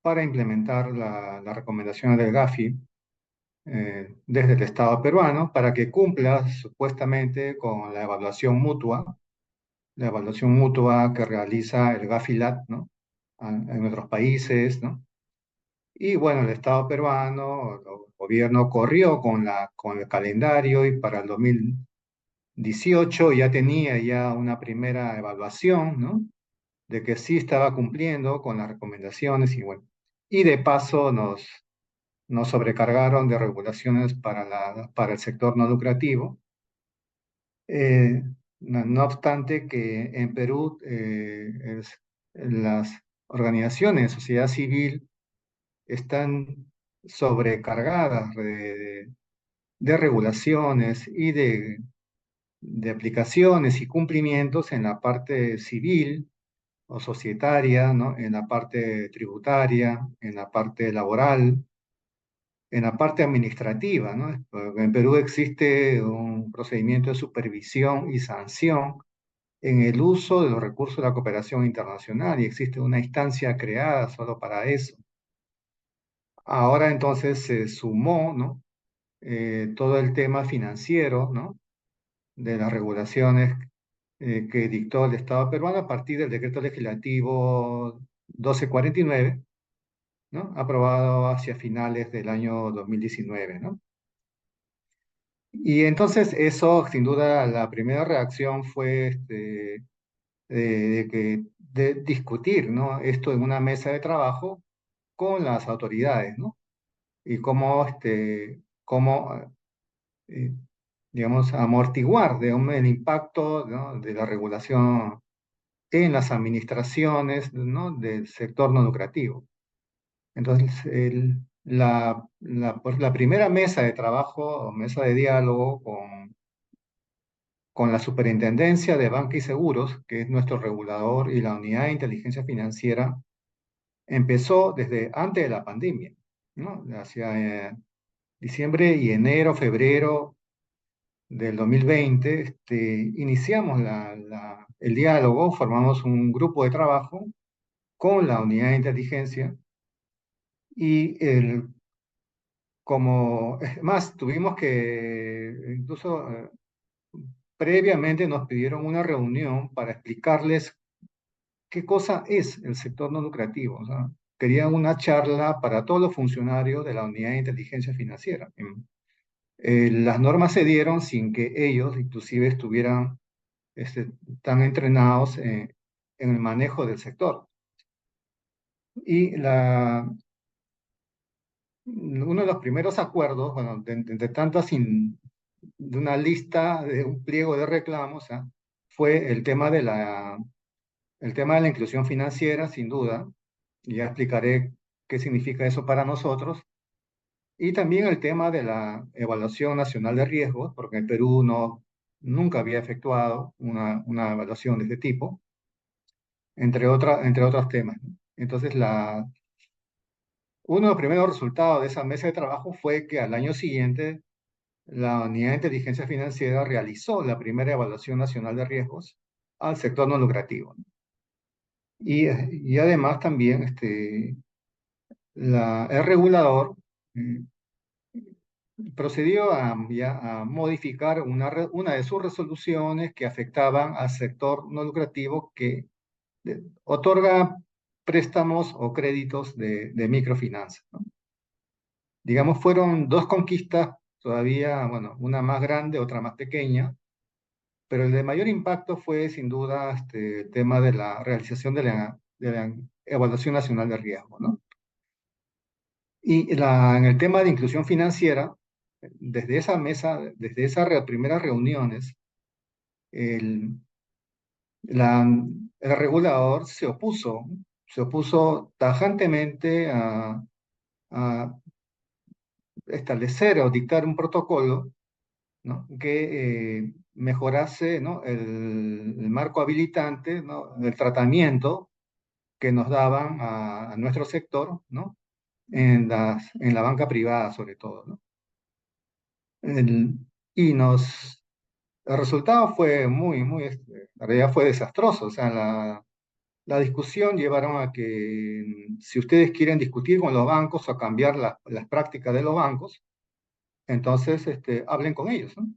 para implementar las recomendaciones del GAFI desde el Estado peruano para que cumpla supuestamente con la evaluación mutua que realiza el GAFILAT, ¿no?, en nuestros países, ¿no? Y bueno, el Estado peruano, el gobierno corrió con el calendario y para el 2018 ya tenía ya una primera evaluación, ¿no?, de que sí estaba cumpliendo con las recomendaciones y bueno, y de paso nos sobrecargaron de regulaciones para el sector no lucrativo. No obstante que en Perú las organizaciones de sociedad civil están sobrecargadas de regulaciones y de aplicaciones y cumplimientos en la parte civil o societaria, ¿no?, en la parte tributaria, en la parte laboral, en la parte administrativa, ¿no? En Perú existe un procedimiento de supervisión y sanción en el uso de los recursos de la cooperación internacional y existe una instancia creada solo para eso. Ahora entonces se sumó, ¿no?, todo el tema financiero, ¿no?, de las regulaciones que dictó el Estado peruano a partir del decreto legislativo 1249, ¿no?, aprobado hacia finales del año 2019, ¿no? Y entonces eso, sin duda, la primera reacción fue de discutir, ¿no?, esto en una mesa de trabajo con las autoridades, ¿no? Y cómo, digamos, amortiguar el impacto, ¿no?, de la regulación en las administraciones, ¿no?, del sector no lucrativo. Entonces, la primera mesa de trabajo o mesa de diálogo con la Superintendencia de Banca y Seguros, que es nuestro regulador, y la Unidad de Inteligencia Financiera, empezó desde antes de la pandemia, ¿no? Hacia diciembre y enero, febrero del 2020, iniciamos el diálogo, formamos un grupo de trabajo con la Unidad de Inteligencia y como, es más, tuvimos que, incluso previamente nos pidieron una reunión para explicarles qué cosa es el sector no lucrativo. O sea, querían una charla para todos los funcionarios de la Unidad de Inteligencia Financiera. Las normas se dieron sin que ellos inclusive estuvieran tan entrenados en el manejo del sector. Y uno de los primeros acuerdos, bueno, de tantas, de una lista, de un pliego de reclamos, ¿ah? Fue el tema de la inclusión financiera, sin duda, y ya explicaré qué significa eso para nosotros, y también el tema de la evaluación nacional de riesgos, porque en Perú nunca había efectuado una evaluación de este tipo, entre otros temas, ¿no? Entonces, uno de los primeros resultados de esa mesa de trabajo fue que al año siguiente la Unidad de Inteligencia Financiera realizó la primera evaluación nacional de riesgos al sector no lucrativo, ¿no? Y además también el regulador eh, procedió a modificar una de sus resoluciones que afectaban al sector no lucrativo que otorga préstamos o créditos de microfinanzas, ¿no? Digamos, fueron dos conquistas todavía, bueno, una más grande, otra más pequeña, pero el de mayor impacto fue sin duda el tema de la realización de la Evaluación Nacional de Riesgo, ¿no? Y en el tema de inclusión financiera, desde esa mesa, desde esas primeras reuniones, el, el regulador se opuso tajantemente a establecer o dictar un protocolo, ¿no? Que mejorase, ¿no? el marco habilitante, ¿no? El tratamiento que nos daban a nuestro sector, ¿no? En la banca privada sobre todo, ¿no? El- y el resultado fue en realidad fue desastroso. O sea, la discusión llevaron a que si ustedes quieren discutir con los bancos o cambiar las prácticas de los bancos, entonces hablen con ellos, ¿no?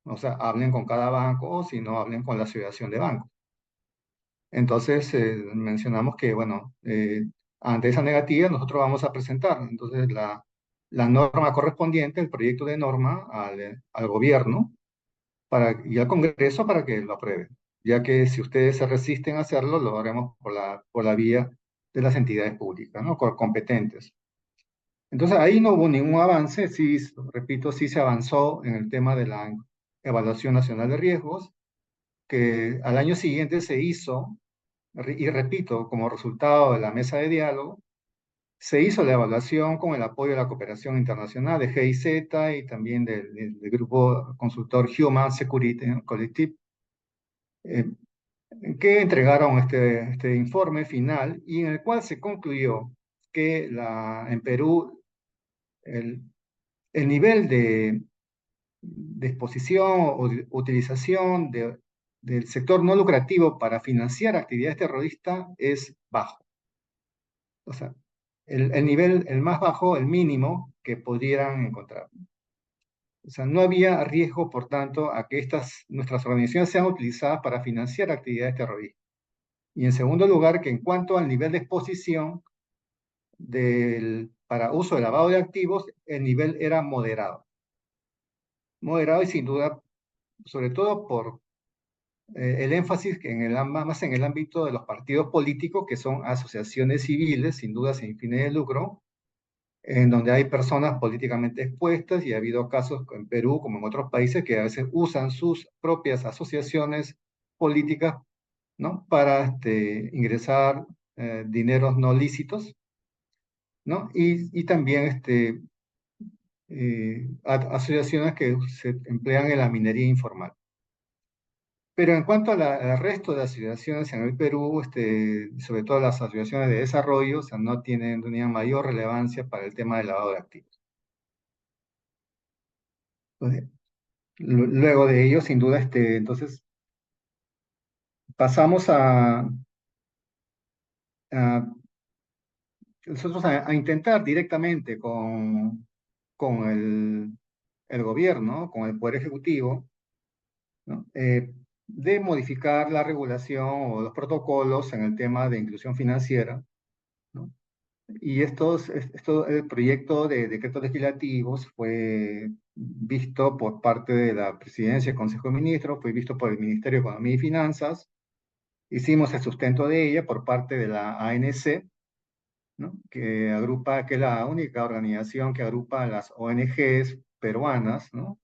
O sea, hablen con cada banco o si no, hablen con la asociación de bancos. Entonces, mencionamos que, bueno, ante esa negativa nosotros vamos a presentar entonces la norma correspondiente, el proyecto de norma al gobierno y al Congreso para que lo aprueben, ya que si ustedes se resisten a hacerlo, lo haremos por la vía de las entidades públicas, ¿no? Competentes. Entonces ahí no hubo ningún avance, sí, repito, sí se avanzó en el tema de la Evaluación Nacional de Riesgos, que al año siguiente se hizo, y repito, como resultado de la mesa de diálogo, se hizo la evaluación con el apoyo de la cooperación internacional de GIZ y también del grupo consultor Human Security Collective, eh, que entregaron este informe final y en el cual se concluyó que en Perú el, el nivel de exposición o de utilización del sector no lucrativo para financiar actividades terroristas es bajo. O sea, el nivel, el más bajo, el mínimo que pudieran encontrar. O sea, no había riesgo, por tanto, a que nuestras organizaciones sean utilizadas para financiar actividades terroristas. Y en segundo lugar, que en cuanto al nivel de exposición para uso de lavado de activos, el nivel era moderado. Moderado y sin duda, sobre todo por el énfasis que más en el ámbito de los partidos políticos, que son asociaciones civiles, sin duda sin fines de lucro, en donde hay personas políticamente expuestas y ha habido casos en Perú como en otros países que a veces usan sus propias asociaciones políticas, ¿no? Para ingresar dineros no lícitos, ¿no? Y también asociaciones que se emplean en la minería informal. Pero en cuanto al resto de asociaciones en el Perú, sobre todo las asociaciones de desarrollo, o sea, no tenían mayor relevancia para el tema del lavado de activos. Entonces, luego de ello, sin duda, entonces pasamos a nosotros a intentar directamente con el gobierno, con el Poder Ejecutivo, ¿no? De modificar la regulación o los protocolos en el tema de inclusión financiera, ¿no? Y el proyecto de decretos legislativos fue visto por parte de la Presidencia y Consejo de Ministros, fue visto por el Ministerio de Economía y Finanzas, hicimos el sustento de ella por parte de la ANC, ¿no? Que es la única organización que agrupa a las ONGs peruanas, ¿no?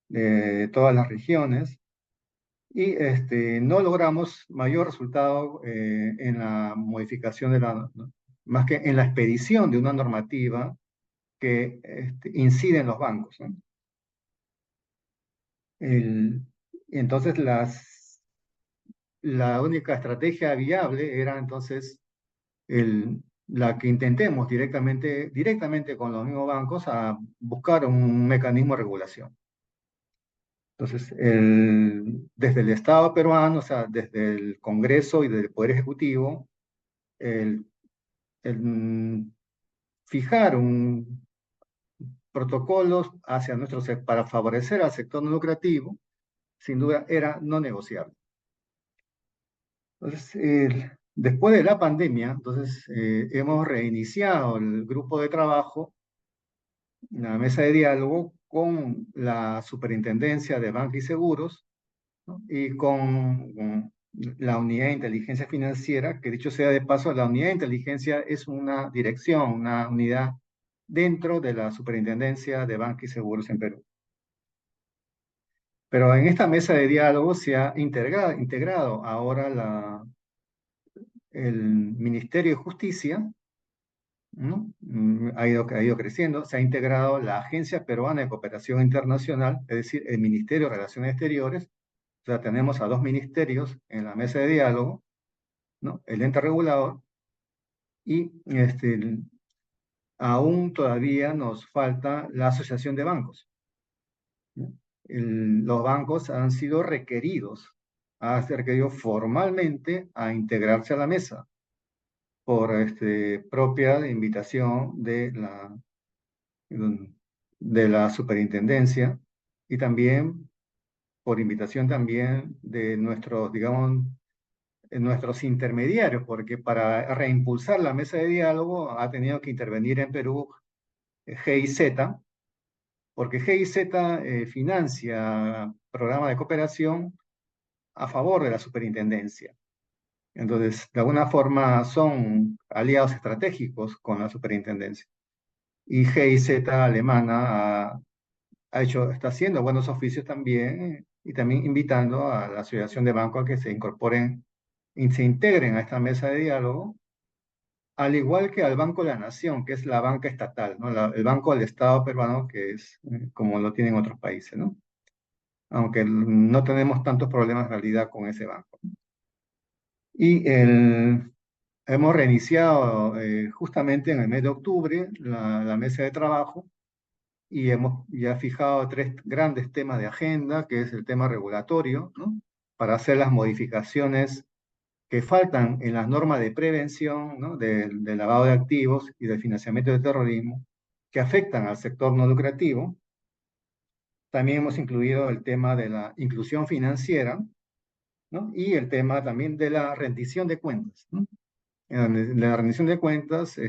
De todas las regiones, y no logramos mayor resultado en la modificación ¿no? Más que en la expedición de una normativa que incide en los bancos, ¿no? Entonces la única estrategia viable era entonces la que intentemos directamente con los mismos bancos a buscar un mecanismo de regulación. Entonces, desde el Estado peruano, o sea, desde el Congreso y desde el Poder Ejecutivo, fijar protocolos para favorecer al sector no lucrativo, sin duda era no negociable. Entonces, después de la pandemia, entonces, hemos reiniciado el grupo de trabajo, la mesa de diálogo, con la Superintendencia de Banca y Seguros, ¿no? Y con la Unidad de Inteligencia Financiera, que dicho sea de paso, la Unidad de Inteligencia es una dirección, una unidad dentro de la Superintendencia de Banca y Seguros en Perú. Pero en esta mesa de diálogo se ha integrado ahora el Ministerio de Justicia, ¿no? Ha ido creciendo, se ha integrado la Agencia Peruana de Cooperación Internacional, es decir, el Ministerio de Relaciones Exteriores. O sea, tenemos a dos ministerios en la mesa de diálogo, ¿no? El ente regulador, y aún todavía nos falta la Asociación de Bancos, ¿no? Los bancos han sido requeridos formalmente a integrarse a la mesa por propia invitación de la superintendencia y también por invitación también de nuestros intermediarios, porque para reimpulsar la mesa de diálogo ha tenido que intervenir en Perú GIZ, porque GIZ financia programas de cooperación a favor de la superintendencia. Entonces, de alguna forma son aliados estratégicos con la superintendencia. Y GIZ alemana está haciendo buenos oficios también, y también invitando a la Asociación de Bancos a que se incorporen y se integren a esta mesa de diálogo, al igual que al Banco de la Nación, que es la banca estatal, ¿no? El Banco del Estado peruano, que es como lo tienen otros países, ¿no? Aunque no tenemos tantos problemas en realidad con ese banco. Y hemos reiniciado justamente en el mes de octubre la mesa de trabajo, y hemos ya fijado 3 grandes temas de agenda, que es el tema regulatorio, ¿no? Para hacer las modificaciones que faltan en las normas de prevención, ¿no? del lavado de activos y del financiamiento del terrorismo, que afectan al sector no lucrativo. También hemos incluido el tema de la inclusión financiera, ¿no? Y el tema también de la rendición de cuentas, ¿no? La rendición de cuentas,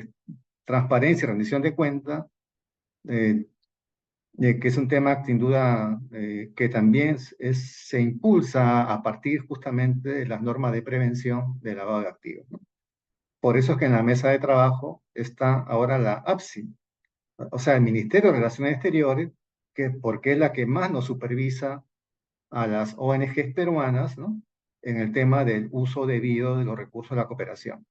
transparencia y rendición de cuentas, que es un tema sin duda que también se impulsa a partir justamente de las normas de prevención del lavado de activos, ¿no? Por eso es que en la mesa de trabajo está ahora la APSI, o sea, el Ministerio de Relaciones Exteriores, porque es la que más nos supervisa a las ONGs peruanas, ¿no? En el tema del uso debido de los recursos de la cooperación.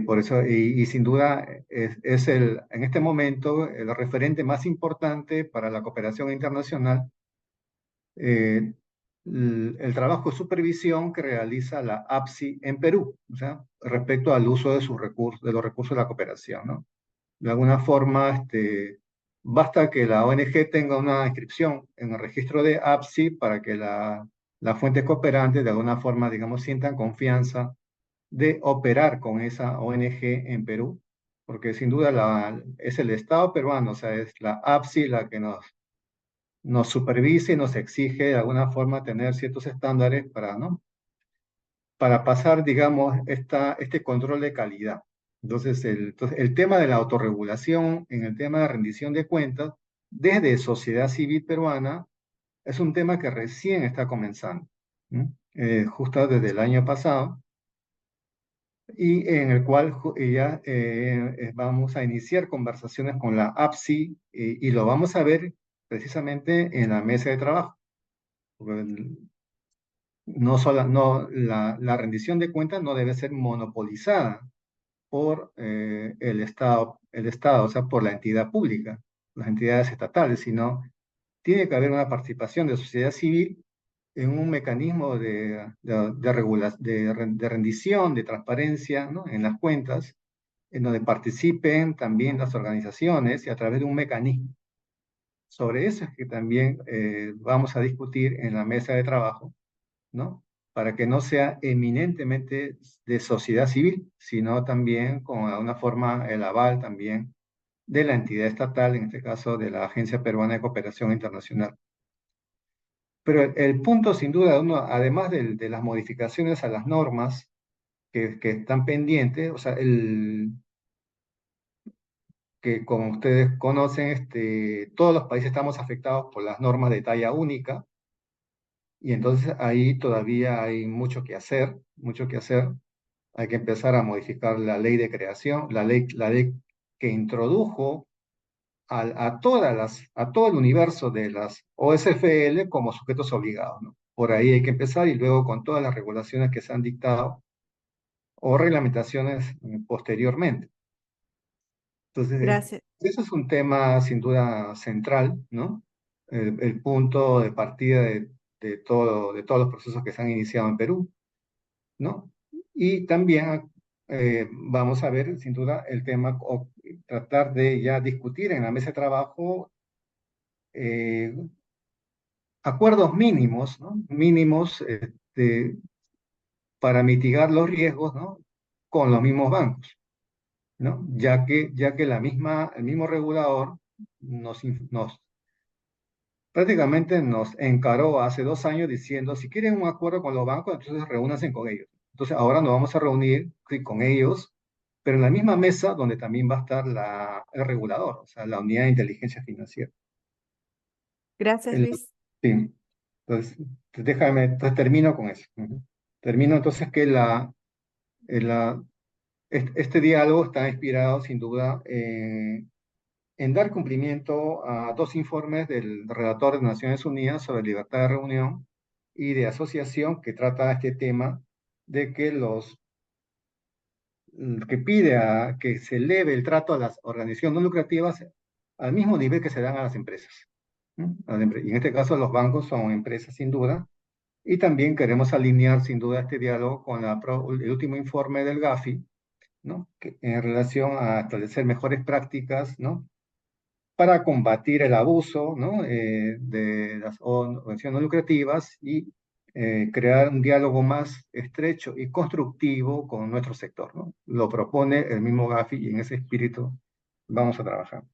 Por eso, y sin duda, en este momento el referente más importante para la cooperación internacional, el trabajo de supervisión que realiza la APSI en Perú, o sea, respecto al uso de los recursos de la cooperación, ¿no? De alguna forma, basta que la ONG tenga una inscripción en el registro de APSI para que la fuente cooperante de alguna forma, digamos, sientan confianza de operar con esa ONG en Perú, porque sin duda es el Estado peruano, o sea, es la APSI la que nos supervisa y nos exige de alguna forma tener ciertos estándares para, ¿no? Para pasar, digamos, este control de calidad. Entonces, el tema de la autorregulación en el tema de rendición de cuentas, desde sociedad civil peruana, es un tema que recién está comenzando, justo desde el año pasado, y en el cual ya vamos a iniciar conversaciones con la APSI y lo vamos a ver precisamente en la mesa de trabajo. La rendición de cuentas no debe ser monopolizada por el Estado, o sea, por la entidad pública, las entidades estatales, sino tiene que haber una participación de sociedad civil en un mecanismo de rendición, de transparencia, ¿no? En las cuentas, en donde participen también las organizaciones y a través de un mecanismo. Sobre eso es que también vamos a discutir en la mesa de trabajo, ¿no? Para que no sea eminentemente de sociedad civil, sino también con una forma, el aval también de la entidad estatal, en este caso de la Agencia Peruana de Cooperación Internacional. Pero el punto, sin duda, además de las modificaciones a las normas que están pendientes, o sea, que como ustedes conocen, todos los países estamos afectados por las normas de talla única, y entonces ahí todavía hay mucho que hacer, mucho que hacer. Hay que empezar a modificar la ley de creación, la ley que introdujo a todo el universo de las OSFL como sujetos obligados, ¿no? Por ahí hay que empezar y luego con todas las regulaciones que se han dictado o reglamentaciones posteriormente. Entonces, Gracias. eso es un tema sin duda central, ¿no? El punto de partida de todos los procesos que se han iniciado en Perú, ¿no? Y también vamos a ver, sin duda, el tema, o tratar de ya discutir en la mesa de trabajo acuerdos mínimos, ¿no? Mínimos para mitigar los riesgos, ¿no? Con los mismos bancos, ¿no? Ya que el mismo regulador prácticamente nos encaró hace 2 años diciendo, si quieren un acuerdo con los bancos, entonces reúnanse con ellos. Entonces ahora nos vamos a reunir con ellos, pero en la misma mesa donde también va a estar el regulador, o sea, la unidad de inteligencia financiera. Gracias, Luis. Sí. Entonces, termino con eso. Termino entonces que este diálogo está inspirado sin duda en dar cumplimiento a 2 informes del relator de Naciones Unidas sobre libertad de reunión y de asociación que trata este tema de que que pide que se eleve el trato a las organizaciones no lucrativas al mismo nivel que se dan a las empresas. Y en este caso los bancos son empresas sin duda, y también queremos alinear sin duda este diálogo con el último informe del GAFI, ¿no? En relación a establecer mejores prácticas, ¿no? Para combatir el abuso, ¿no? De las organizaciones no lucrativas y crear un diálogo más estrecho y constructivo con nuestro sector, ¿no? Lo propone el mismo GAFI y en ese espíritu vamos a trabalhar.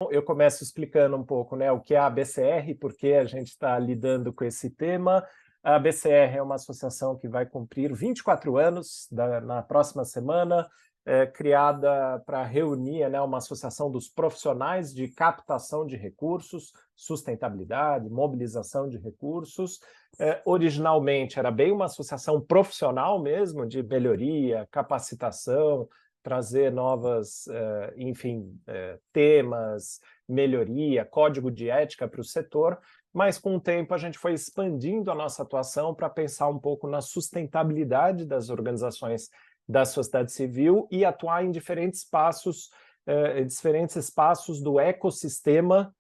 Eu começo explicando um pouco, né, o que é a ABCR, por que a gente está lidando com esse tema. A ABCR é uma associação que vai cumprir 24 anos na próxima semana, criada para reunir, né, uma associação dos profissionais de captação de recursos, sustentabilidade, mobilização de recursos. Originalmente era bem uma associação profissional mesmo, de melhoria, capacitação, trazer novas, temas, melhoria, código de ética para o setor, mas com o tempo a gente foi expandindo a nossa atuação para pensar um pouco na sustentabilidade das organizações da sociedade civil e atuar em diferentes espaços do ecossistema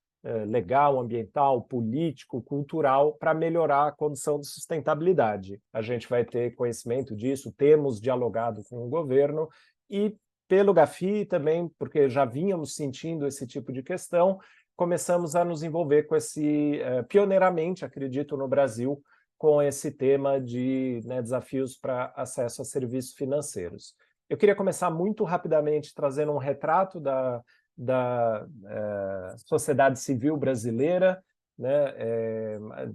legal, ambiental, político, cultural, para melhorar a condição de sustentabilidade. A gente vai ter conhecimento disso, temos dialogado com o governo e pelo GAFI também, porque já vínhamos sentindo esse tipo de questão, começamos a nos envolver com esse, pioneiramente, acredito, no Brasil, com esse tema de, né, desafios para acesso a serviços financeiros. Eu queria começar muito rapidamente trazendo um retrato da sociedade civil brasileira, né?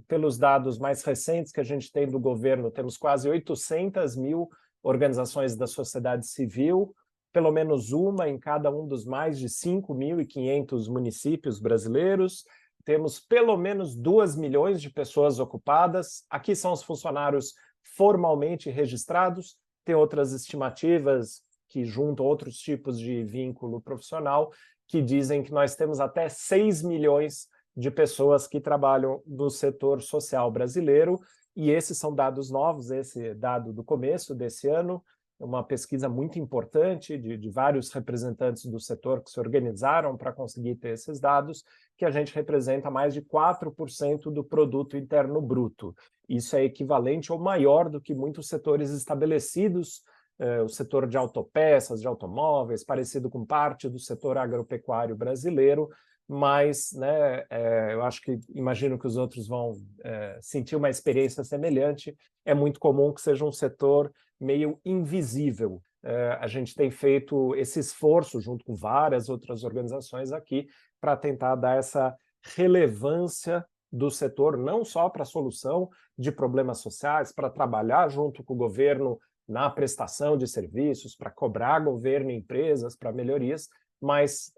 Pelos dados mais recentes que a gente tem do governo, temos quase 800 mil organizações da sociedade civil, pelo menos uma em cada um dos mais de 5.500 municípios brasileiros. Temos pelo menos 2 milhões de pessoas ocupadas. Aqui são os funcionários formalmente registrados. Tem outras estimativas que juntam outros tipos de vínculo profissional que dizem que nós temos até 6 milhões de pessoas que trabalham no setor social brasileiro, e esses são dados novos, esse dado do começo desse ano, uma pesquisa muito importante de vários representantes do setor que se organizaram para conseguir ter esses dados, que a gente representa mais de 4% do produto interno bruto. Isso é equivalente ou maior do que muitos setores estabelecidos, o setor de autopeças, de automóveis, parecido com parte do setor agropecuário brasileiro, mas, né, eu acho que, imagino que os outros vão sentir uma experiência semelhante. É muito comum que seja um setor meio invisível. A gente tem feito esse esforço, junto com várias outras organizações aqui, para tentar dar essa relevância do setor, não só para a solução de problemas sociais, para trabalhar junto com o governo na prestação de serviços, para cobrar governo e empresas para melhorias, mas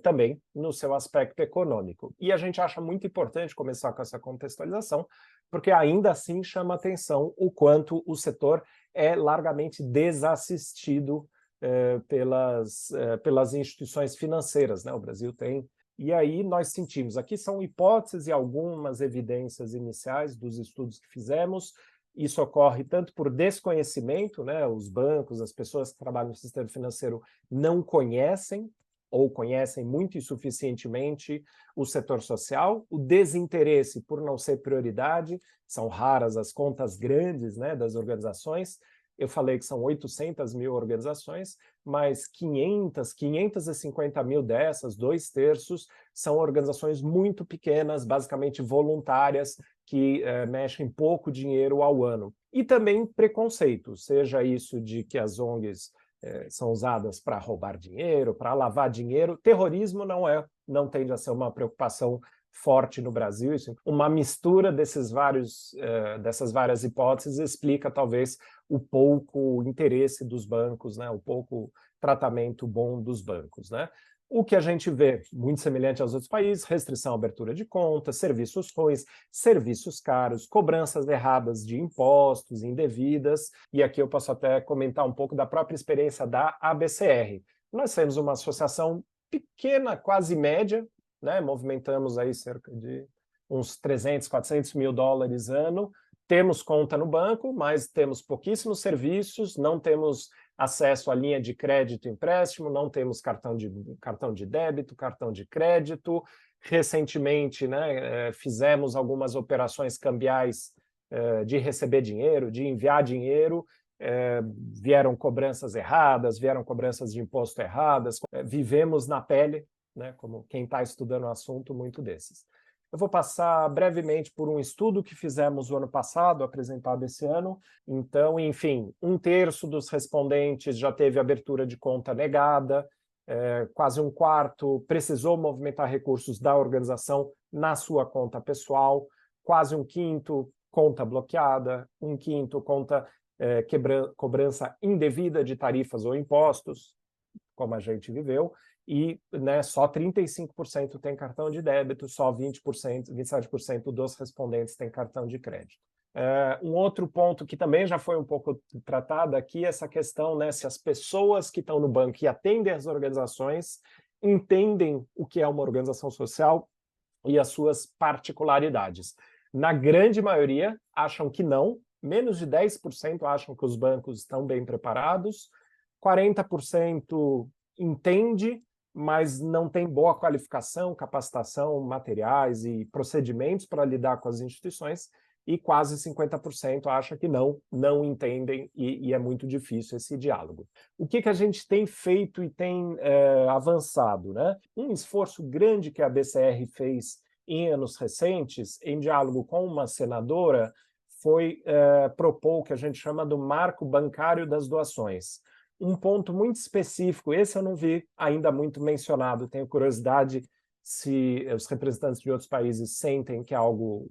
também no seu aspecto econômico. E a gente acha muito importante começar com essa contextualização, porque ainda assim chama atenção o quanto o setor é largamente desassistido pelas instituições financeiras, né? O Brasil tem. E aí nós sentimos, aqui são hipóteses e algumas evidências iniciais dos estudos que fizemos. Isso ocorre tanto por desconhecimento, né? Os bancos, as pessoas que trabalham no sistema financeiro não conhecem ou conhecem muito insuficientemente o setor social, o desinteresse por não ser prioridade, são raras as contas grandes, né, das organizações. Eu falei que são 800 mil organizações, mas 550 mil dessas, 2/3, são organizações muito pequenas, basicamente voluntárias, que mexem pouco dinheiro ao ano. E também preconceito, seja isso de que as ONGs são usadas para roubar dinheiro, para lavar dinheiro. Terrorismo não tende a ser uma preocupação forte no Brasil. Uma mistura dessas várias hipóteses explica talvez o pouco interesse dos bancos, né? O pouco tratamento bom dos bancos, né? O que a gente vê, muito semelhante aos outros países, restrição à abertura de contas, serviços ruins, serviços caros, cobranças erradas de impostos, indevidas, e aqui eu posso até comentar um pouco da própria experiência da ABCR. Nós temos uma associação pequena, quase média, né? Movimentamos aí cerca de uns 300, 400 mil dólares ano, temos conta no banco, mas temos pouquíssimos serviços, não temos acesso à linha de crédito e empréstimo, não temos cartão de débito, cartão de crédito. Recentemente, né, fizemos algumas operações cambiais de receber dinheiro, de enviar dinheiro, vieram cobranças erradas, vieram cobranças de imposto erradas, vivemos na pele, né, como quem está estudando o assunto, muito desses. Eu vou passar brevemente por um estudo que fizemos o ano passado, apresentado esse ano. Então, enfim, 1/3 dos respondentes já teve abertura de conta negada, quase 1/4 precisou movimentar recursos da organização na sua conta pessoal, quase 1/5 conta bloqueada, 1/5 conta cobrança indevida de tarifas ou impostos, como a gente viveu, e, né, só 35% tem cartão de débito, só 27% dos respondentes têm cartão de crédito. Um outro ponto que também já foi um pouco tratado aqui, essa questão, né, se as pessoas que estão no banco e atendem as organizações entendem o que é uma organização social e as suas particularidades. Na grande maioria, acham que não, menos de 10% acham que os bancos estão bem preparados, 40% entende, mas não tem boa qualificação, capacitação, materiais e procedimentos para lidar com as instituições, e quase 50% acha que não entendem e é muito difícil esse diálogo. O que a gente tem feito e tem avançado, né? Um esforço grande que a BCR fez em anos recentes, em diálogo com uma senadora, foi propor o que a gente chama do marco bancário das doações. Um ponto muito específico, esse eu não vi ainda muito mencionado, tenho curiosidade se os representantes de outros países sentem que é algo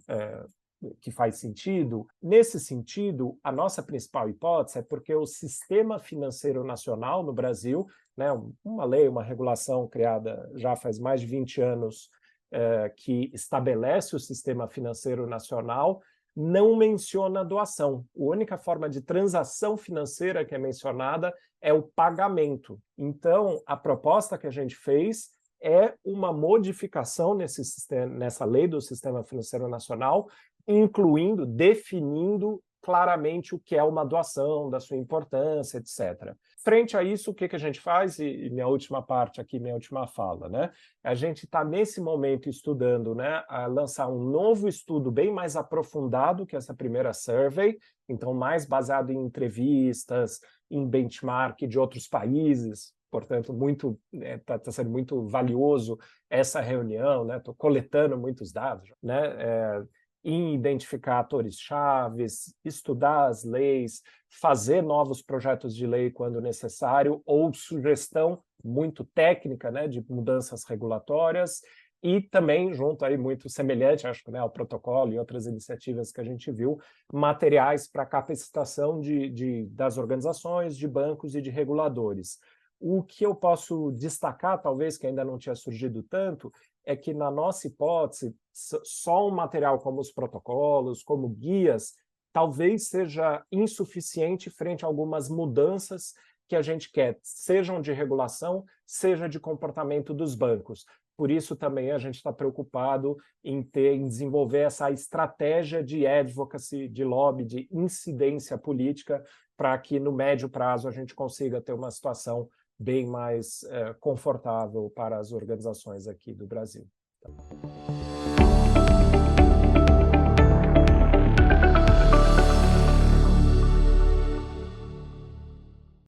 que faz sentido. Nesse sentido, a nossa principal hipótese é porque o Sistema Financeiro Nacional no Brasil, né, uma lei, uma regulação criada já faz mais de 20 anos, que estabelece o Sistema Financeiro Nacional, não menciona doação. A única forma de transação financeira que é mencionada é o pagamento. Então, a proposta que a gente fez é uma modificação nessa lei do Sistema Financeiro Nacional, incluindo, definindo claramente o que é uma doação, da sua importância, etc. Frente a isso, o que a gente faz? E minha última parte aqui, minha última fala, né? A gente está, nesse momento, estudando, né, a lançar um novo estudo bem mais aprofundado que essa primeira survey, então mais baseado em entrevistas, em benchmark de outros países, portanto, está sendo muito valioso essa reunião, né? Estou coletando muitos dados, né? Em identificar atores-chave, estudar as leis, fazer novos projetos de lei quando necessário, ou sugestão muito técnica, né, de mudanças regulatórias, e também, junto aí, muito semelhante, acho que, né, ao protocolo e outras iniciativas que a gente viu, materiais para capacitação das organizações, de bancos e de reguladores. O que eu posso destacar, talvez, que ainda não tinha surgido tanto, é que, na nossa hipótese, só um material como os protocolos, como guias, talvez seja insuficiente frente a algumas mudanças que a gente quer, sejam de regulação, seja de comportamento dos bancos. Por isso, também, a gente está preocupado em desenvolver essa estratégia de advocacy, de lobby, de incidência política, para que, no médio prazo, a gente consiga ter uma situação bem mais confortável para as organizações aqui do Brasil.